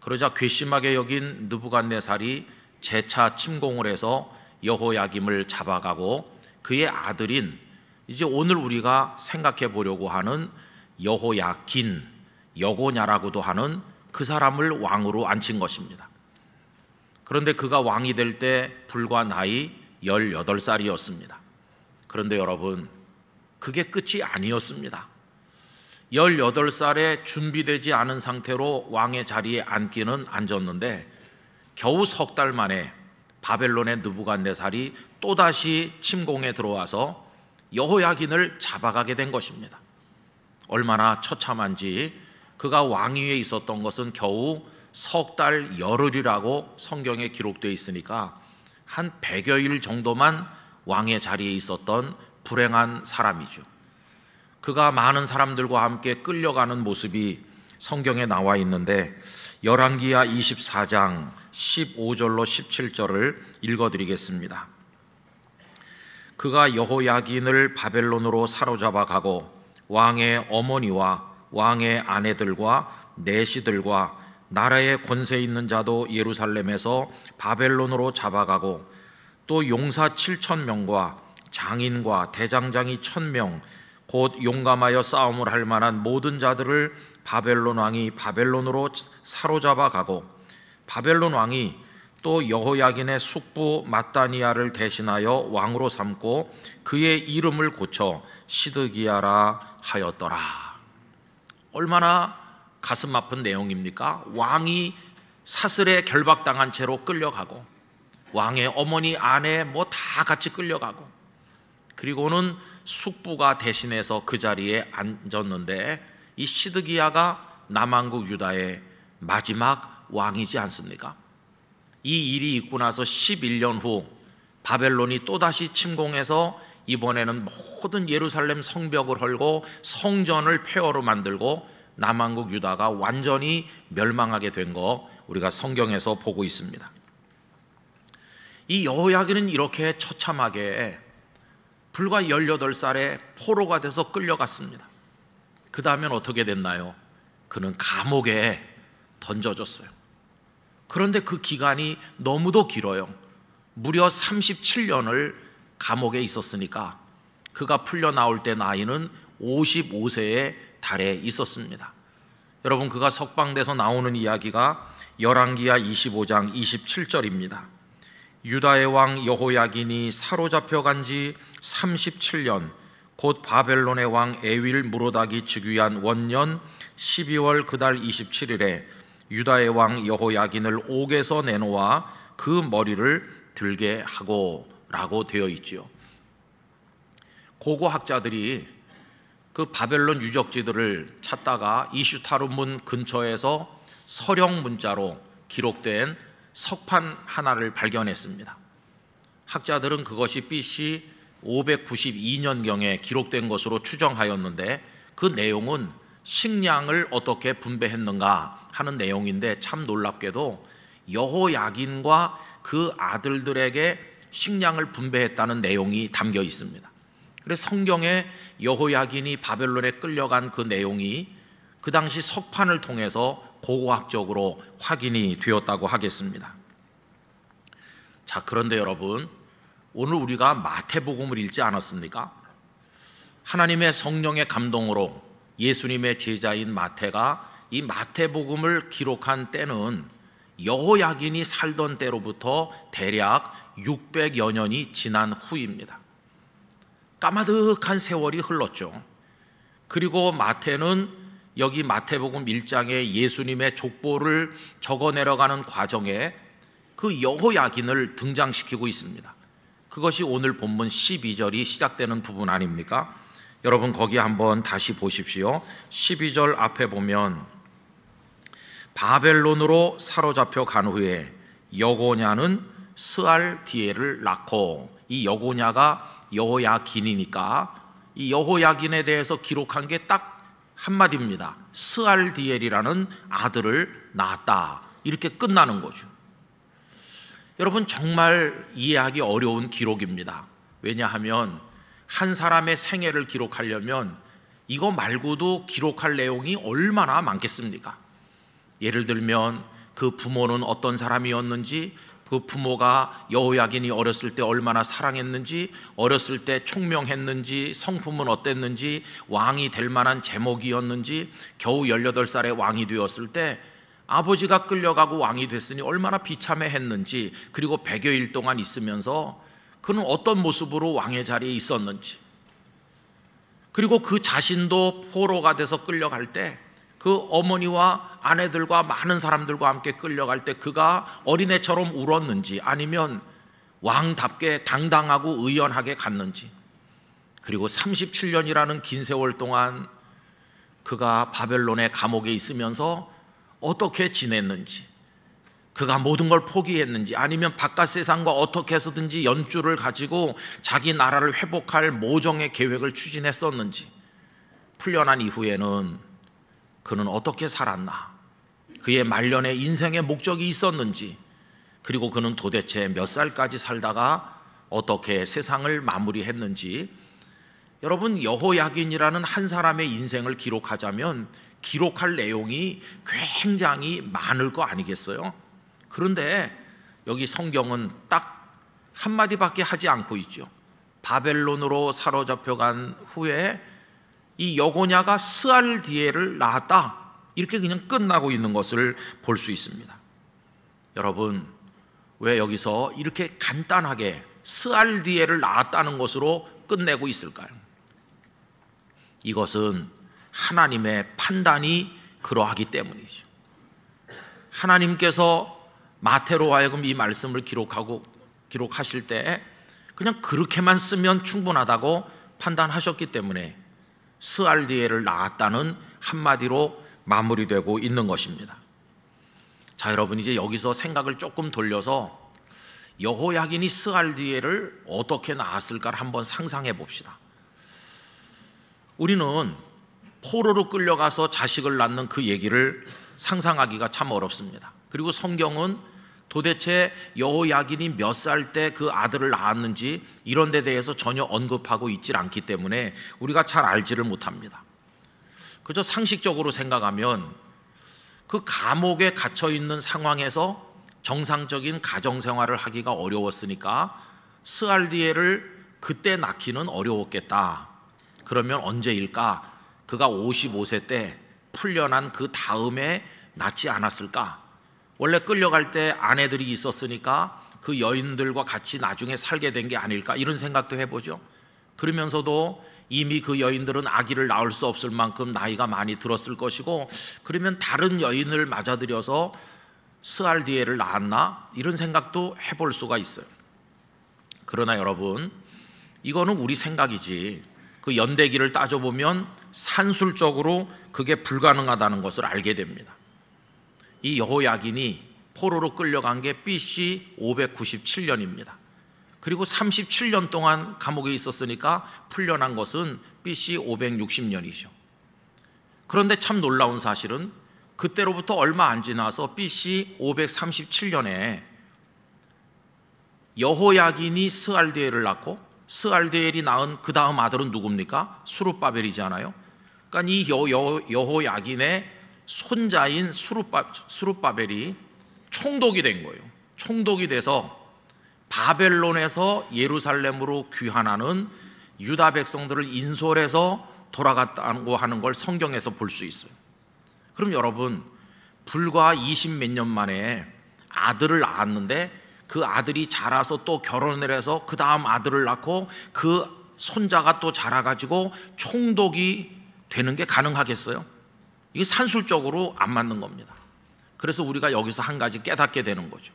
그러자 괘씸하게 여긴 느부갓네살이 재차 침공을 해서 여호야김을 잡아가고 그의 아들인 이제 오늘 우리가 생각해 보려고 하는 여호야긴, 여고냐라고도 하는 그 사람을 왕으로 앉힌 것입니다. 그런데 그가 왕이 될 때 불과 나이 18살이었습니다. 그런데 여러분, 그게 끝이 아니었습니다. 18살에 준비되지 않은 상태로 왕의 자리에 앉기는 앉았는데 겨우 석 달 만에 바벨론의 느부갓네살이 또다시 침공에 들어와서 여호야긴을 잡아가게 된 것입니다. 얼마나 처참한지, 그가 왕위에 있었던 것은 겨우 석 달 열흘이라고 성경에 기록되어 있으니까 한 100여일 정도만 왕의 자리에 있었던 불행한 사람이죠. 그가 많은 사람들과 함께 끌려가는 모습이 성경에 나와 있는데 열왕기하 24장 15절로 17절을 읽어드리겠습니다. 그가 여호야긴을 바벨론으로 사로잡아 가고 왕의 어머니와 왕의 아내들과 내시들과 나라의 권세 있는 자도 예루살렘에서 바벨론으로 잡아가고 또 용사 7,000명과 장인과 대장장이 1,000명 곧 용감하여 싸움을 할 만한 모든 자들을 바벨론 왕이 바벨론으로 사로잡아 가고 바벨론 왕이 또 여호야긴의 숙부 마따니아를 대신하여 왕으로 삼고 그의 이름을 고쳐 시드기야라 하였더라. 얼마나 가슴 아픈 내용입니까? 왕이 사슬에 결박당한 채로 끌려가고 왕의 어머니 아내 뭐 다 같이 끌려가고, 그리고는 숙부가 대신해서 그 자리에 앉았는데 이 시드기야가 남왕국 유다의 마지막 왕이지 않습니까? 이 일이 있고 나서 11년 후 바벨론이 또다시 침공해서 이번에는 모든 예루살렘 성벽을 헐고 성전을 폐허로 만들고 남왕국 유다가 완전히 멸망하게 된 거 우리가 성경에서 보고 있습니다. 이 여호야긴은 이렇게 처참하게 불과 18살에 포로가 돼서 끌려갔습니다. 그 다음엔 어떻게 됐나요? 그는 감옥에 던져졌어요. 그런데 그 기간이 너무도 길어요. 무려 37년을 감옥에 있었으니까 그가 풀려 나올 때 나이는 55세에 달해 있었습니다. 여러분, 그가 석방돼서 나오는 이야기가 열왕기하 25장 27절입니다. 유다의 왕 여호야긴이 사로잡혀간 지 37년 곧 바벨론의 왕 에윌 무로닥이 즉위한 원년 12월 그달 27일에 유다의 왕 여호야긴을 옥에서 내놓아 그 머리를 들게 하고 라고 되어 있지요. 고고학자들이 그 바벨론 유적지들을 찾다가 이슈타르문 근처에서 서령 문자로 기록된 석판 하나를 발견했습니다. 학자들은 그것이 BC 592년경에 기록된 것으로 추정하였는데 그 내용은 식량을 어떻게 분배했는가 하는 내용인데 참 놀랍게도 여호야긴과 그 아들들에게 식량을 분배했다는 내용이 담겨 있습니다. 그래서 성경에 여호야긴이 바벨론에 끌려간 그 내용이 그 당시 석판을 통해서 고고학적으로 확인이 되었다고 하겠습니다. 자, 그런데 여러분, 오늘 우리가 마태복음을 읽지 않았습니까? 하나님의 성령의 감동으로 예수님의 제자인 마태가 이 마태복음을 기록한 때는 여호야긴이 살던 때로부터 대략 600여 년이 지난 후입니다. 까마득한 세월이 흘렀죠. 그리고 마태는 여기 마태복음 1장에 예수님의 족보를 적어 내려가는 과정에 그 여호야긴을 등장시키고 있습니다. 그것이 오늘 본문 12절이 시작되는 부분 아닙니까? 여러분, 거기 한번 다시 보십시오. 12절 앞에 보면 바벨론으로 사로잡혀 간 후에 여고냐는 스알디엘을 낳고, 이 여고냐가 여호야긴이니까 이 여호야긴에 대해서 기록한 게 딱 한마디입니다. 스알디엘이라는 아들을 낳았다. 이렇게 끝나는 거죠. 여러분, 정말 이해하기 어려운 기록입니다. 왜냐하면 한 사람의 생애를 기록하려면 이거 말고도 기록할 내용이 얼마나 많겠습니까? 예를 들면 그 부모는 어떤 사람이었는지, 그 부모가 여호야긴이 어렸을 때 얼마나 사랑했는지, 어렸을 때 총명했는지, 성품은 어땠는지, 왕이 될 만한 제목이었는지, 겨우 18살에 왕이 되었을 때 아버지가 끌려가고 왕이 됐으니 얼마나 비참해했는지, 그리고 100여일 동안 있으면서 그는 어떤 모습으로 왕의 자리에 있었는지, 그리고 그 자신도 포로가 돼서 끌려갈 때 그 어머니와 아내들과 많은 사람들과 함께 끌려갈 때 그가 어린애처럼 울었는지, 아니면 왕답게 당당하고 의연하게 갔는지, 그리고 37년이라는 긴 세월 동안 그가 바벨론의 감옥에 있으면서 어떻게 지냈는지, 그가 모든 걸 포기했는지, 아니면 바깥 세상과 어떻게 해서든지 연줄을 가지고 자기 나라를 회복할 모종의 계획을 추진했었는지, 풀려난 이후에는 그는 어떻게 살았나, 그의 말년에 인생의 목적이 있었는지, 그리고 그는 도대체 몇 살까지 살다가 어떻게 세상을 마무리했는지. 여러분, 여호야긴이라는 한 사람의 인생을 기록하자면 기록할 내용이 굉장히 많을 거 아니겠어요? 그런데 여기 성경은 딱 한마디밖에 하지 않고 있죠. 바벨론으로 사로잡혀간 후에 이 여고냐가 스알디엘을 낳았다, 이렇게 그냥 끝나고 있는 것을 볼 수 있습니다. 여러분, 왜 여기서 이렇게 간단하게 스알디엘을 낳았다는 것으로 끝내고 있을까요? 이것은 하나님의 판단이 그러하기 때문이죠. 하나님께서 마태로 하여금 이 말씀을 기록하실 때 그냥 그렇게만 쓰면 충분하다고 판단하셨기 때문에 스알디엘을 낳았다는 한마디로 마무리되고 있는 것입니다. 자, 여러분, 이제 여기서 생각을 조금 돌려서 여호야긴이 스알디엘을 어떻게 낳았을까를 한번 상상해 봅시다. 우리는 포로로 끌려가서 자식을 낳는 그 얘기를 상상하기가 참 어렵습니다. 그리고 성경은 도대체 여호야긴이 몇 살 때 그 아들을 낳았는지 이런 데 대해서 전혀 언급하고 있질 않기 때문에 우리가 잘 알지를 못합니다. 그저 상식적으로 생각하면 그 감옥에 갇혀 있는 상황에서 정상적인 가정생활을 하기가 어려웠으니까 스알디엘을 그때 낳기는 어려웠겠다. 그러면 언제일까? 그가 55세 때 풀려난 그 다음에 낳지 않았을까? 원래 끌려갈 때 아내들이 있었으니까 그 여인들과 같이 나중에 살게 된 게 아닐까? 이런 생각도 해보죠. 그러면서도 이미 그 여인들은 아기를 낳을 수 없을 만큼 나이가 많이 들었을 것이고, 그러면 다른 여인을 맞아들여서 스알디엘을 낳았나? 이런 생각도 해볼 수가 있어요. 그러나 여러분, 이거는 우리 생각이지 그 연대기를 따져보면 산술적으로 그게 불가능하다는 것을 알게 됩니다. 이 여호야긴이 포로로 끌려간 게 BC 597년입니다. 그리고 37년 동안 감옥에 있었으니까 풀려난 것은 BC 560년이죠. 그런데 참 놀라운 사실은 그때로부터 얼마 안 지나서 BC 537년에 여호야긴이 스알디엘을 낳고 스알디엘이 낳은 그 다음 아들은 누굽니까? 수룹바벨이잖아요. 그러니까 이 여호야긴의 손자인 수룹바벨이 총독이 된 거예요. 총독이 돼서 바벨론에서 예루살렘으로 귀환하는 유다 백성들을 인솔해서 돌아갔다고 하는 걸 성경에서 볼 수 있어요. 그럼 여러분, 불과 20 몇 년 만에 아들을 낳았는데 그 아들이 자라서 또 결혼을 해서 그 다음 아들을 낳고 그 손자가 또 자라가지고 총독이 되는 게 가능하겠어요? 이게 산술적으로 안 맞는 겁니다. 그래서 우리가 여기서 한 가지 깨닫게 되는 거죠.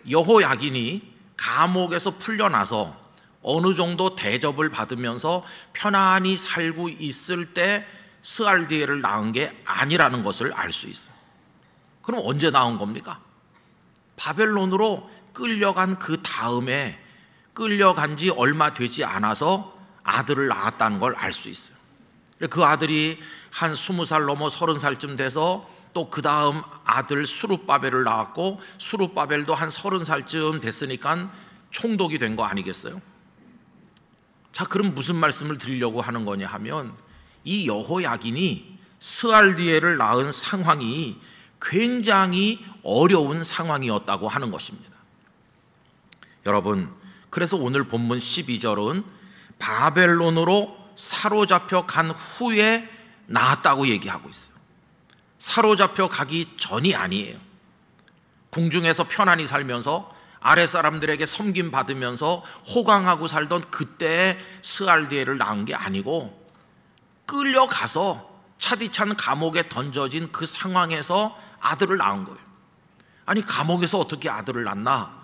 여호야긴이 감옥에서 풀려나서 어느 정도 대접을 받으면서 편안히 살고 있을 때 스알디엘을 낳은 게 아니라는 것을 알 수 있어요. 그럼 언제 낳은 겁니까? 바벨론으로 끌려간 그 다음에 끌려간 지 얼마 되지 않아서 아들을 낳았다는 걸 알 수 있어요. 그 아들이 한 20살 넘어 30살쯤 돼서 또 그 다음 아들 수룹바벨을 낳았고, 수룹바벨도 한 30살쯤 됐으니까 총독이 된 거 아니겠어요? 자, 그럼 무슨 말씀을 드리려고 하는 거냐 하면, 이 여호야긴이 스알디엘을 낳은 상황이 굉장히 어려운 상황이었다고 하는 것입니다. 여러분, 그래서 오늘 본문 12절은 바벨론으로 사로잡혀 간 후에 낳았다고 얘기하고 있어요. 사로잡혀 가기 전이 아니에요. 궁중에서 편안히 살면서 아랫 사람들에게 섬김받으면서 호강하고 살던 그때의 스알디엘을 낳은 게 아니고, 끌려가서 차디찬 감옥에 던져진 그 상황에서 아들을 낳은 거예요. 아니, 감옥에서 어떻게 아들을 낳나?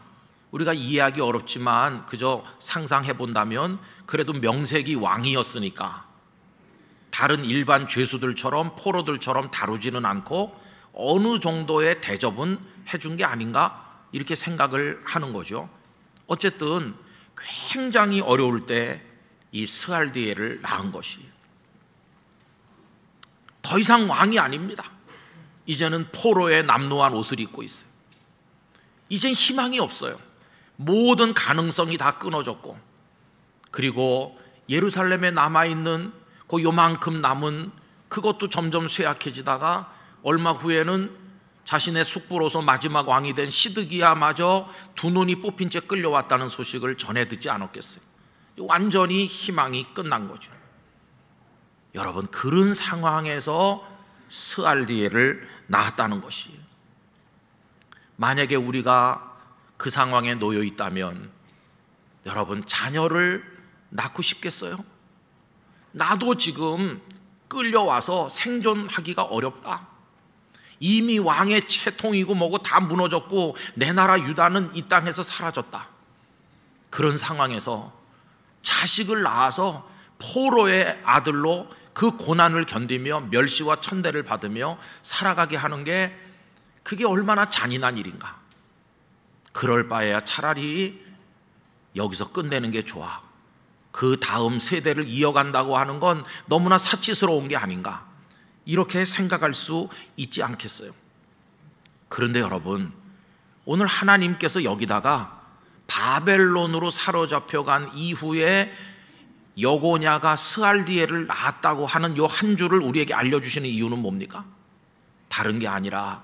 우리가 이해하기 어렵지만 그저 상상해 본다면, 그래도 명색이 왕이었으니까 다른 일반 죄수들처럼 포로들처럼 다루지는 않고 어느 정도의 대접은 해준 게 아닌가, 이렇게 생각을 하는 거죠. 어쨌든 굉장히 어려울 때 이 스알디엘을 낳은 것이, 더 이상 왕이 아닙니다. 이제는 포로의 남루한 옷을 입고 있어요. 이젠 희망이 없어요. 모든 가능성이 다 끊어졌고, 그리고 예루살렘에 남아있는 그 요만큼 남은 그것도 점점 쇠약해지다가 얼마 후에는 자신의 숙부로서 마지막 왕이 된 시드기야마저 두 눈이 뽑힌 채 끌려왔다는 소식을 전해 듣지 않았겠어요? 완전히 희망이 끝난 거죠. 여러분, 그런 상황에서 스알디엘을 낳았다는 것이에요. 만약에 우리가 그 상황에 놓여 있다면 여러분, 자녀를 낳고 싶겠어요? 나도 지금 끌려와서 생존하기가 어렵다. 이미 왕의 채통이고 뭐고 다 무너졌고 내 나라 유다는 이 땅에서 사라졌다. 그런 상황에서 자식을 낳아서 포로의 아들로 그 고난을 견디며 멸시와 천대를 받으며 살아가게 하는 게 그게 얼마나 잔인한 일인가. 그럴 바에야 차라리 여기서 끝내는 게 좋아. 그 다음 세대를 이어간다고 하는 건 너무나 사치스러운 게 아닌가, 이렇게 생각할 수 있지 않겠어요? 그런데 여러분, 오늘 하나님께서 여기다가 바벨론으로 사로잡혀간 이후에 여고냐가 스알디엘을 낳았다고 하는 요 한 줄을 우리에게 알려주시는 이유는 뭡니까? 다른 게 아니라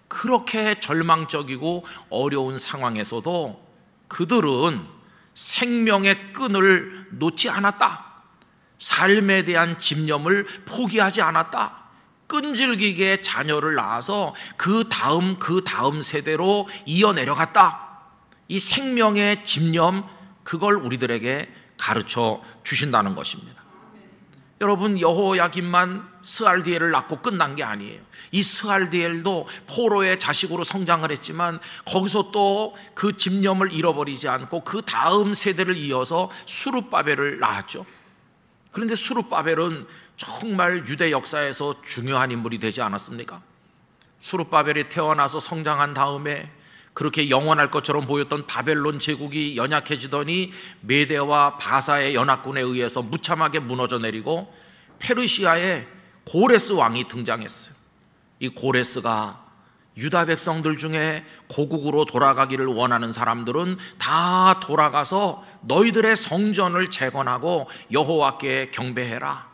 그렇게 절망적이고 어려운 상황에서도 그들은 생명의 끈을 놓지 않았다. 삶에 대한 집념을 포기하지 않았다. 끈질기게 자녀를 낳아서 그 다음 세대로 이어내려갔다. 이 생명의 집념, 그걸 우리들에게 가르쳐 주신다는 것입니다. 여러분, 여호야김만 스알디엘을 낳고 끝난 게 아니에요. 이 스알디엘도 포로의 자식으로 성장을 했지만 거기서 또 그 집념을 잃어버리지 않고 그 다음 세대를 이어서 수룹바벨을 낳았죠. 그런데 수룹바벨은 정말 유대 역사에서 중요한 인물이 되지 않았습니까? 수룹바벨이 태어나서 성장한 다음에 그렇게 영원할 것처럼 보였던 바벨론 제국이 연약해지더니 메대와 바사의 연합군에 의해서 무참하게 무너져 내리고 페르시아의 고레스 왕이 등장했어요. 이 고레스가 유다 백성들 중에 고국으로 돌아가기를 원하는 사람들은 다 돌아가서 너희들의 성전을 재건하고 여호와께 경배해라.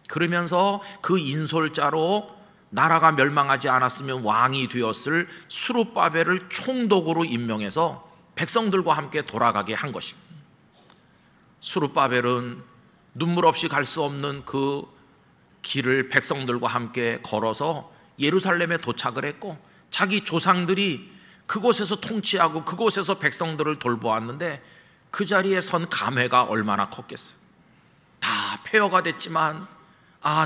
그러면서 그 인솔자로 나라가 멸망하지 않았으면 왕이 되었을 수룹바벨을 총독으로 임명해서 백성들과 함께 돌아가게 한 것입니다. 수룹바벨은 눈물 없이 갈 수 없는 그 길을 백성들과 함께 걸어서 예루살렘에 도착을 했고, 자기 조상들이 그곳에서 통치하고 그곳에서 백성들을 돌보았는데 그 자리에 선 감회가 얼마나 컸겠어요. 다 폐허가 됐지만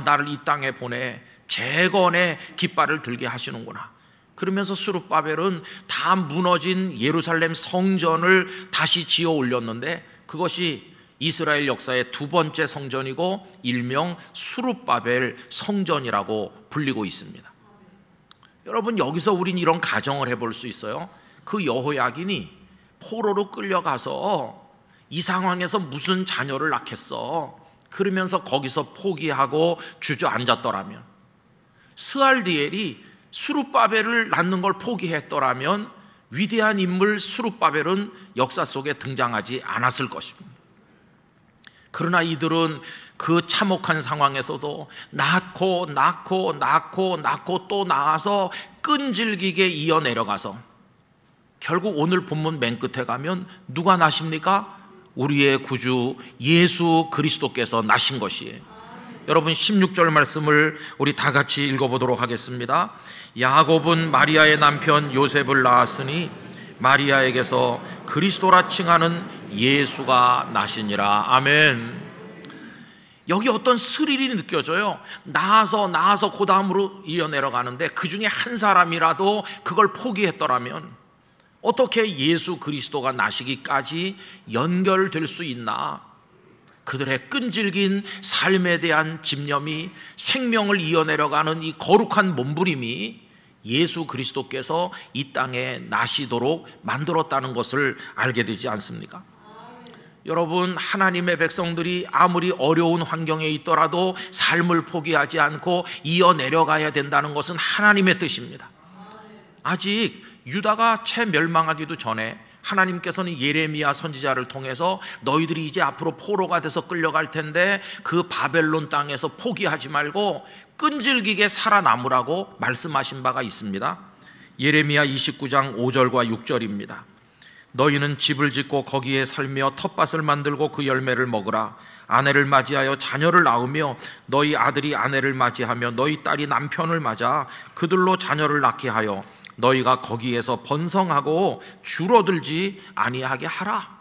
나를 이 땅에 보내 재건의 깃발을 들게 하시는구나. 그러면서 수룹바벨은 다 무너진 예루살렘 성전을 다시 지어 올렸는데 그것이 이스라엘 역사의 두 번째 성전이고 일명 수룹바벨 성전이라고 불리고 있습니다. 여러분, 여기서 우린 이런 가정을 해볼 수 있어요. 그 여호야긴이 포로로 끌려가서 이 상황에서 무슨 자녀를 낳겠어. 그러면서 거기서 포기하고 주저앉았더라면, 스알디엘이 수룹바벨을 낳는 걸 포기했더라면 위대한 인물 수룹바벨은 역사 속에 등장하지 않았을 것입니다. 그러나 이들은 그 참혹한 상황에서도 낳고 또 낳아서 끈질기게 이어내려가서 결국 오늘 본문 맨 끝에 가면 누가 나십니까? 우리의 구주 예수 그리스도께서 나신 것이에요. 여러분, 16절 말씀을 우리 다 같이 읽어보도록 하겠습니다. 야곱은 마리아의 남편 요셉을 낳았으니 마리아에게서 그리스도라 칭하는 예수가 나시니라. 아멘. 여기 어떤 스릴이 느껴져요. 낳아서 그 다음으로 이어내려가는데 그 중에 한 사람이라도 그걸 포기했더라면 어떻게 예수 그리스도가 나시기까지 연결될 수 있나? 그들의 끈질긴 삶에 대한 집념이, 생명을 이어내려가는 이 거룩한 몸부림이 예수 그리스도께서 이 땅에 나시도록 만들었다는 것을 알게 되지 않습니까? 여러분, 하나님의 백성들이 아무리 어려운 환경에 있더라도 삶을 포기하지 않고 이어내려가야 된다는 것은 하나님의 뜻입니다. 아직 유다가 채 멸망하기도 전에 하나님께서는 예레미야 선지자를 통해서 너희들이 이제 앞으로 포로가 돼서 끌려갈 텐데 그 바벨론 땅에서 포기하지 말고 끈질기게 살아남으라고 말씀하신 바가 있습니다. 예레미야 29장 5절과 6절입니다. 너희는 집을 짓고 거기에 살며 텃밭을 만들고 그 열매를 먹으라. 아내를 맞이하여 자녀를 낳으며 너희 아들이 아내를 맞이하며 너희 딸이 남편을 맞아 그들로 자녀를 낳게 하여 너희가 거기에서 번성하고 줄어들지 아니하게 하라.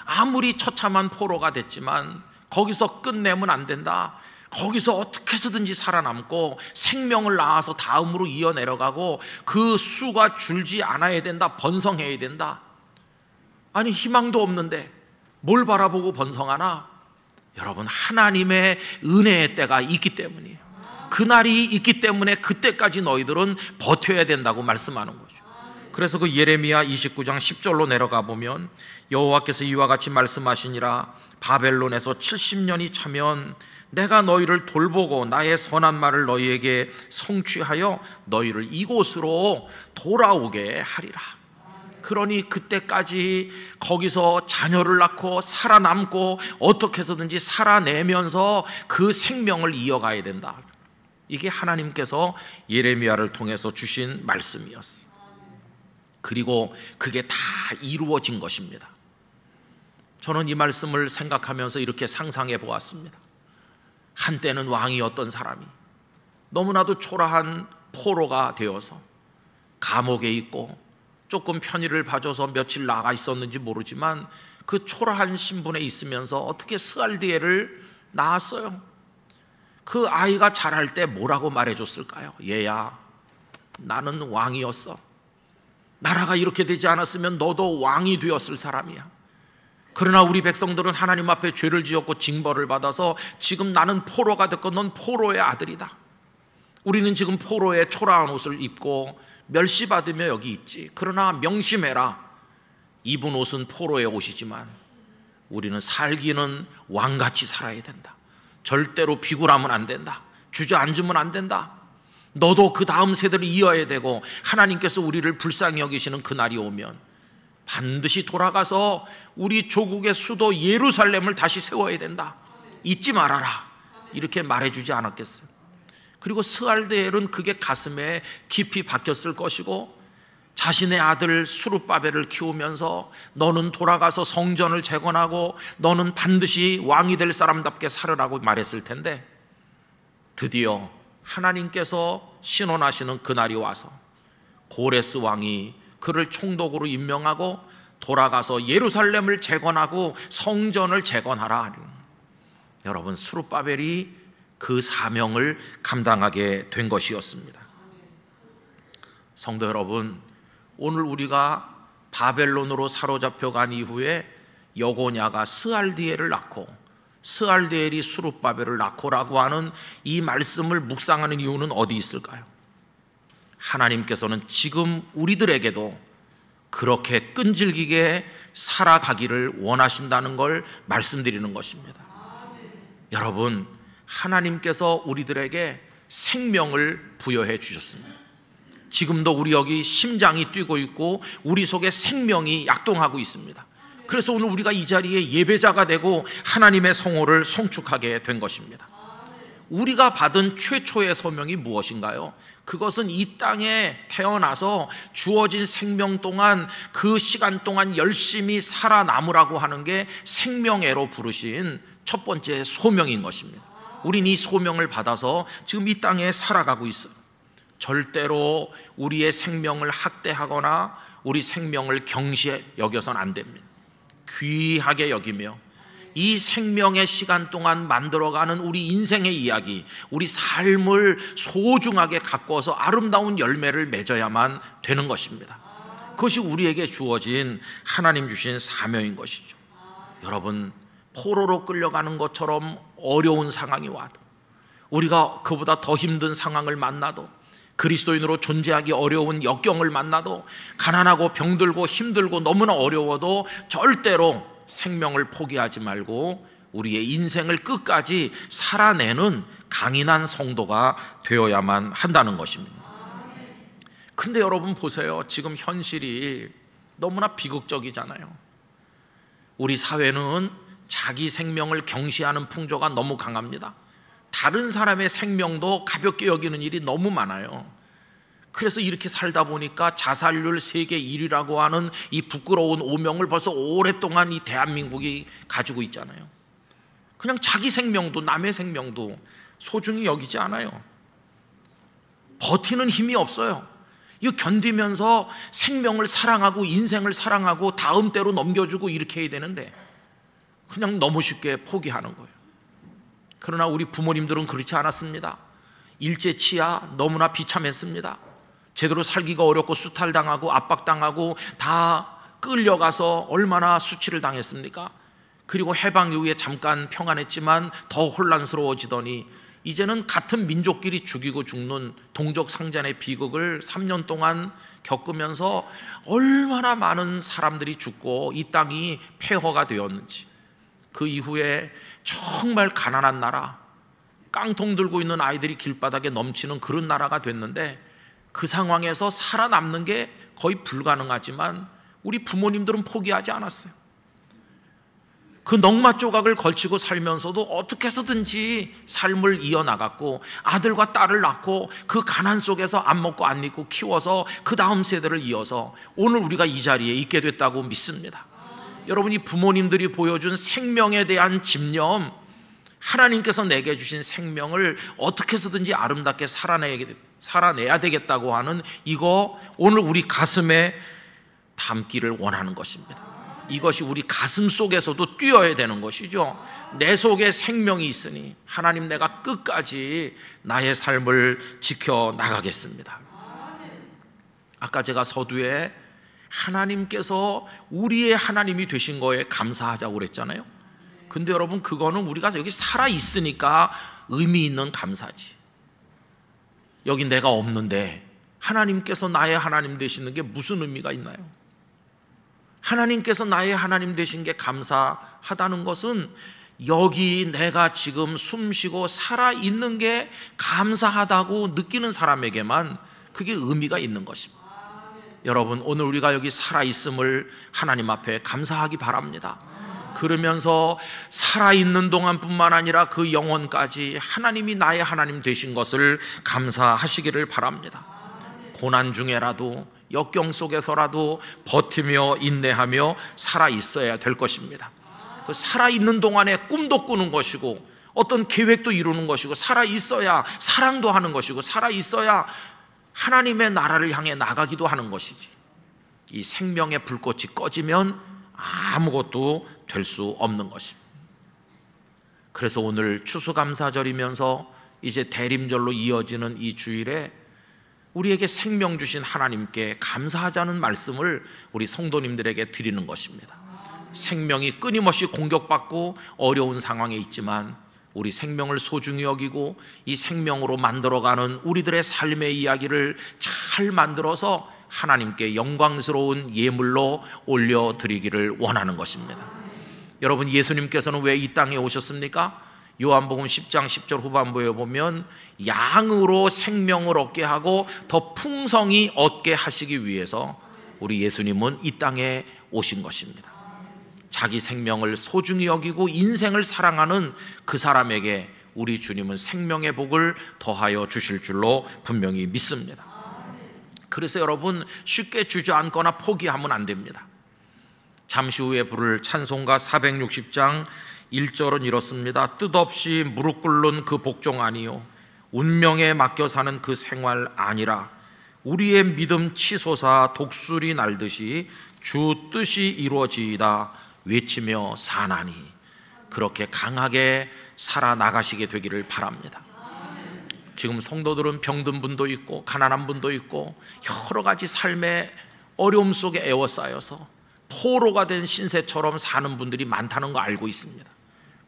아무리 처참한 포로가 됐지만 거기서 끝내면 안 된다. 거기서 어떻게 해서든지 살아남고 생명을 낳아서 다음으로 이어내려가고 그 수가 줄지 않아야 된다. 번성해야 된다. 아니, 희망도 없는데 뭘 바라보고 번성하나? 여러분, 하나님의 은혜의 때가 있기 때문이에요. 그날이 있기 때문에 그때까지 너희들은 버텨야 된다고 말씀하는 거죠. 그래서 그 예레미야 29장 10절로 내려가 보면 여호와께서 이와 같이 말씀하시니라. 바벨론에서 70년이 차면 내가 너희를 돌보고 나의 선한 말을 너희에게 성취하여 너희를 이곳으로 돌아오게 하리라. 그러니 그때까지 거기서 자녀를 낳고 살아남고 어떻게 해서든지 살아내면서 그 생명을 이어가야 된다. 이게 하나님께서 예레미야를 통해서 주신 말씀이었어요. 그리고 그게 다 이루어진 것입니다. 저는 이 말씀을 생각하면서 이렇게 상상해 보았습니다. 한때는 왕이었던 사람이 너무나도 초라한 포로가 되어서 감옥에 있고 조금 편의를 봐줘서 며칠 나가 있었는지 모르지만 그 초라한 신분에 있으면서 어떻게 스알디엘을 낳았어요. 그 아이가 자랄 때 뭐라고 말해줬을까요? 얘야, 나는 왕이었어. 나라가 이렇게 되지 않았으면 너도 왕이 되었을 사람이야. 그러나 우리 백성들은 하나님 앞에 죄를 지었고 징벌을 받아서 지금 나는 포로가 됐고 넌 포로의 아들이다. 우리는 지금 포로의 초라한 옷을 입고 멸시받으며 여기 있지. 그러나 명심해라. 입은 옷은 포로의 옷이지만 우리는 살기는 왕같이 살아야 된다. 절대로 비굴하면 안 된다. 주저앉으면 안 된다. 너도 그 다음 세대를 이어야 되고 하나님께서 우리를 불쌍히 여기시는 그날이 오면 반드시 돌아가서 우리 조국의 수도 예루살렘을 다시 세워야 된다. 잊지 말아라. 이렇게 말해주지 않았겠어요? 그리고 스알드엘은 그게 가슴에 깊이 박혔을 것이고 자신의 아들 수룹바벨을 키우면서 너는 돌아가서 성전을 재건하고 너는 반드시 왕이 될 사람답게 살으라고 말했을 텐데 드디어 하나님께서 신원하시는 그날이 와서 고레스 왕이 그를 총독으로 임명하고 돌아가서 예루살렘을 재건하고 성전을 재건하라. 여러분, 수룹바벨이 그 사명을 감당하게 된 것이었습니다. 성도 여러분, 오늘 우리가 바벨론으로 사로잡혀 간 이후에 여고냐가 스알디엘을 낳고 스알디엘이 수룹바벨을 낳고라고 하는 이 말씀을 묵상하는 이유는 어디 있을까요? 하나님께서는 지금 우리들에게도 그렇게 끈질기게 살아가기를 원하신다는 걸 말씀드리는 것입니다. 여러분, 하나님께서 우리들에게 생명을 부여해 주셨습니다. 지금도 우리 여기 심장이 뛰고 있고 우리 속에 생명이 약동하고 있습니다. 그래서 오늘 우리가 이 자리에 예배자가 되고 하나님의 성호를 송축하게 된 것입니다. 우리가 받은 최초의 소명이 무엇인가요? 그것은 이 땅에 태어나서 주어진 생명 동안 그 시간 동안 열심히 살아남으라고 하는 게 생명애로 부르신 첫 번째 소명인 것입니다. 우린 이 소명을 받아서 지금 이 땅에 살아가고 있어요. 절대로 우리의 생명을 학대하거나 우리 생명을 경시해 여겨서는 안 됩니다. 귀하게 여기며 이 생명의 시간 동안 만들어가는 우리 인생의 이야기, 우리 삶을 소중하게 가꿔서 아름다운 열매를 맺어야만 되는 것입니다. 그것이 우리에게 주어진 하나님 주신 사명인 것이죠. 여러분, 포로로 끌려가는 것처럼 어려운 상황이 와도, 우리가 그보다 더 힘든 상황을 만나도, 그리스도인으로 존재하기 어려운 역경을 만나도, 가난하고 병들고 힘들고 너무나 어려워도 절대로 생명을 포기하지 말고 우리의 인생을 끝까지 살아내는 강인한 성도가 되어야만 한다는 것입니다. 근데 여러분 보세요. 지금 현실이 너무나 비극적이잖아요. 우리 사회는 자기 생명을 경시하는 풍조가 너무 강합니다. 다른 사람의 생명도 가볍게 여기는 일이 너무 많아요. 그래서 이렇게 살다 보니까 자살률 세계 1위라고 하는 이 부끄러운 오명을 벌써 오랫동안 이 대한민국이 가지고 있잖아요. 그냥 자기 생명도 남의 생명도 소중히 여기지 않아요. 버티는 힘이 없어요. 이거 견디면서 생명을 사랑하고 인생을 사랑하고 다음 때로 넘겨주고 이렇게 해야 되는데 그냥 너무 쉽게 포기하는 거예요. 그러나 우리 부모님들은 그렇지 않았습니다. 일제치하 너무나 비참했습니다. 제대로 살기가 어렵고 수탈당하고 압박당하고 다 끌려가서 얼마나 수치를 당했습니까? 그리고 해방 이후에 잠깐 평안했지만 더 혼란스러워지더니 이제는 같은 민족끼리 죽이고 죽는 동족상잔의 비극을 3년 동안 겪으면서 얼마나 많은 사람들이 죽고 이 땅이 폐허가 되었는지, 그 이후에 정말 가난한 나라, 깡통 들고 있는 아이들이 길바닥에 넘치는 그런 나라가 됐는데 그 상황에서 살아남는 게 거의 불가능하지만 우리 부모님들은 포기하지 않았어요. 그 넉마 조각을 걸치고 살면서도 어떻게 해서든지 삶을 이어나갔고 아들과 딸을 낳고 그 가난 속에서 안 먹고 안 입고 키워서 그 다음 세대를 이어서 오늘 우리가 이 자리에 있게 됐다고 믿습니다. 여러분이 부모님들이 보여준 생명에 대한 집념, 하나님께서 내게 주신 생명을 어떻게 해서든지 아름답게 살아내야 되겠다고 하는 이거 오늘 우리 가슴에 담기를 원하는 것입니다. 이것이 우리 가슴 속에서도 뛰어야 되는 것이죠. 내 속에 생명이 있으니 하나님, 내가 끝까지 나의 삶을 지켜나가겠습니다. 아까 제가 서두에 하나님께서 우리의 하나님이 되신 거에 감사하자고 그랬잖아요. 근데 여러분, 그거는 우리가 여기 살아있으니까 의미 있는 감사지. 여기 내가 없는데 하나님께서 나의 하나님 되시는 게 무슨 의미가 있나요? 하나님께서 나의 하나님 되신 게 감사하다는 것은 여기 내가 지금 숨쉬고 살아있는 게 감사하다고 느끼는 사람에게만 그게 의미가 있는 것입니다. 여러분, 오늘 우리가 여기 살아있음을 하나님 앞에 감사하기 바랍니다. 그러면서 살아있는 동안뿐만 아니라 그 영혼까지 하나님이 나의 하나님 되신 것을 감사하시기를 바랍니다. 고난 중에라도 역경 속에서라도 버티며 인내하며 살아있어야 될 것입니다. 그 살아있는 동안에 꿈도 꾸는 것이고 어떤 계획도 이루는 것이고 살아있어야 사랑도 하는 것이고 살아있어야 하나님의 나라를 향해 나가기도 하는 것이지, 이 생명의 불꽃이 꺼지면 아무것도 될 수 없는 것입니다. 그래서 오늘 추수감사절이면서 이제 대림절로 이어지는 이 주일에 우리에게 생명 주신 하나님께 감사하자는 말씀을 우리 성도님들에게 드리는 것입니다. 생명이 끊임없이 공격받고 어려운 상황에 있지만 우리 생명을 소중히 여기고 이 생명으로 만들어가는 우리들의 삶의 이야기를 잘 만들어서 하나님께 영광스러운 예물로 올려드리기를 원하는 것입니다. 여러분, 예수님께서는 왜 이 땅에 오셨습니까? 요한복음 10장 10절 후반부에 보면 양으로 생명을 얻게 하고 더 풍성히 얻게 하시기 위해서 우리 예수님은 이 땅에 오신 것입니다. 자기 생명을 소중히 여기고 인생을 사랑하는 그 사람에게 우리 주님은 생명의 복을 더하여 주실 줄로 분명히 믿습니다. 그래서 여러분, 쉽게 주저앉거나 포기하면 안 됩니다. 잠시 후에 부를 찬송가 460장 1절은 이렇습니다. 뜻없이 무릎 꿇는 그 복종 아니요, 운명에 맡겨 사는 그 생활 아니라 우리의 믿음 치솟아 독수리 날듯이 주 뜻이 이루어지이다 외치며 사나니, 그렇게 강하게 살아나가시게 되기를 바랍니다. 지금 성도들은 병든 분도 있고 가난한 분도 있고 여러 가지 삶의 어려움 속에 에워싸여서 포로가 된 신세처럼 사는 분들이 많다는 거 알고 있습니다.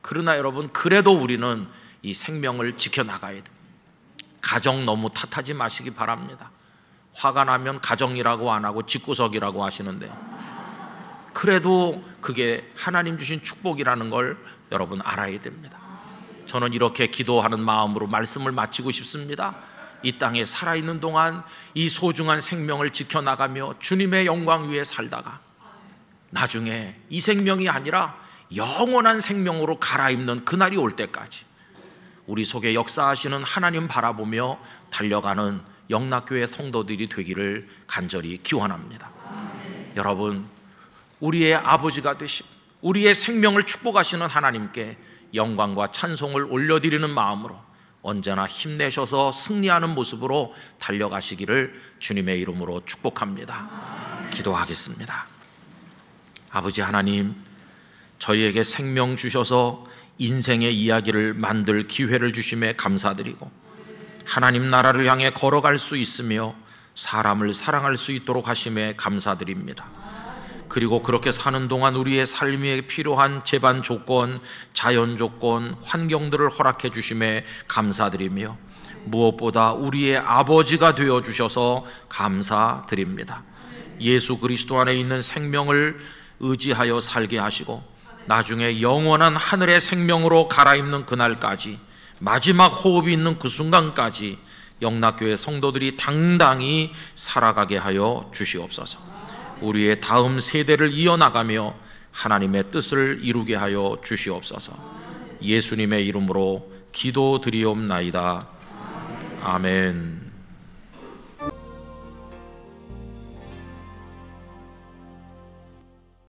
그러나 여러분, 그래도 우리는 이 생명을 지켜나가야 됩니다. 가정 너무 탓하지 마시기 바랍니다. 화가 나면 가정이라고 안 하고 집구석이라고 하시는데 그래도 그게 하나님 주신 축복이라는 걸 여러분 알아야 됩니다. 저는 이렇게 기도하는 마음으로 말씀을 마치고 싶습니다. 이 땅에 살아있는 동안 이 소중한 생명을 지켜나가며 주님의 영광 위에 살다가 나중에 이 생명이 아니라 영원한 생명으로 갈아입는 그날이 올 때까지 우리 속에 역사하시는 하나님 바라보며 달려가는 영락교회 성도들이 되기를 간절히 기원합니다. 여러분, 우리의 아버지가 되시고 우리의 생명을 축복하시는 하나님께 영광과 찬송을 올려드리는 마음으로 언제나 힘내셔서 승리하는 모습으로 달려가시기를 주님의 이름으로 축복합니다. 기도하겠습니다. 아버지 하나님, 저희에게 생명 주셔서 인생의 이야기를 만들 기회를 주심에 감사드리고 하나님 나라를 향해 걸어갈 수 있으며 사람을 사랑할 수 있도록 하심에 감사드립니다. 그리고 그렇게 사는 동안 우리의 삶에 필요한 제반 조건, 자연 조건, 환경들을 허락해 주심에 감사드리며 무엇보다 우리의 아버지가 되어 주셔서 감사드립니다. 예수 그리스도 안에 있는 생명을 의지하여 살게 하시고 나중에 영원한 하늘의 생명으로 갈아입는 그날까지, 마지막 호흡이 있는 그 순간까지 영락교회 성도들이 당당히 살아가게 하여 주시옵소서. 우리의 다음 세대를 이어나가며 하나님의 뜻을 이루게 하여 주시옵소서. 예수님의 이름으로 기도드리옵나이다. 아멘.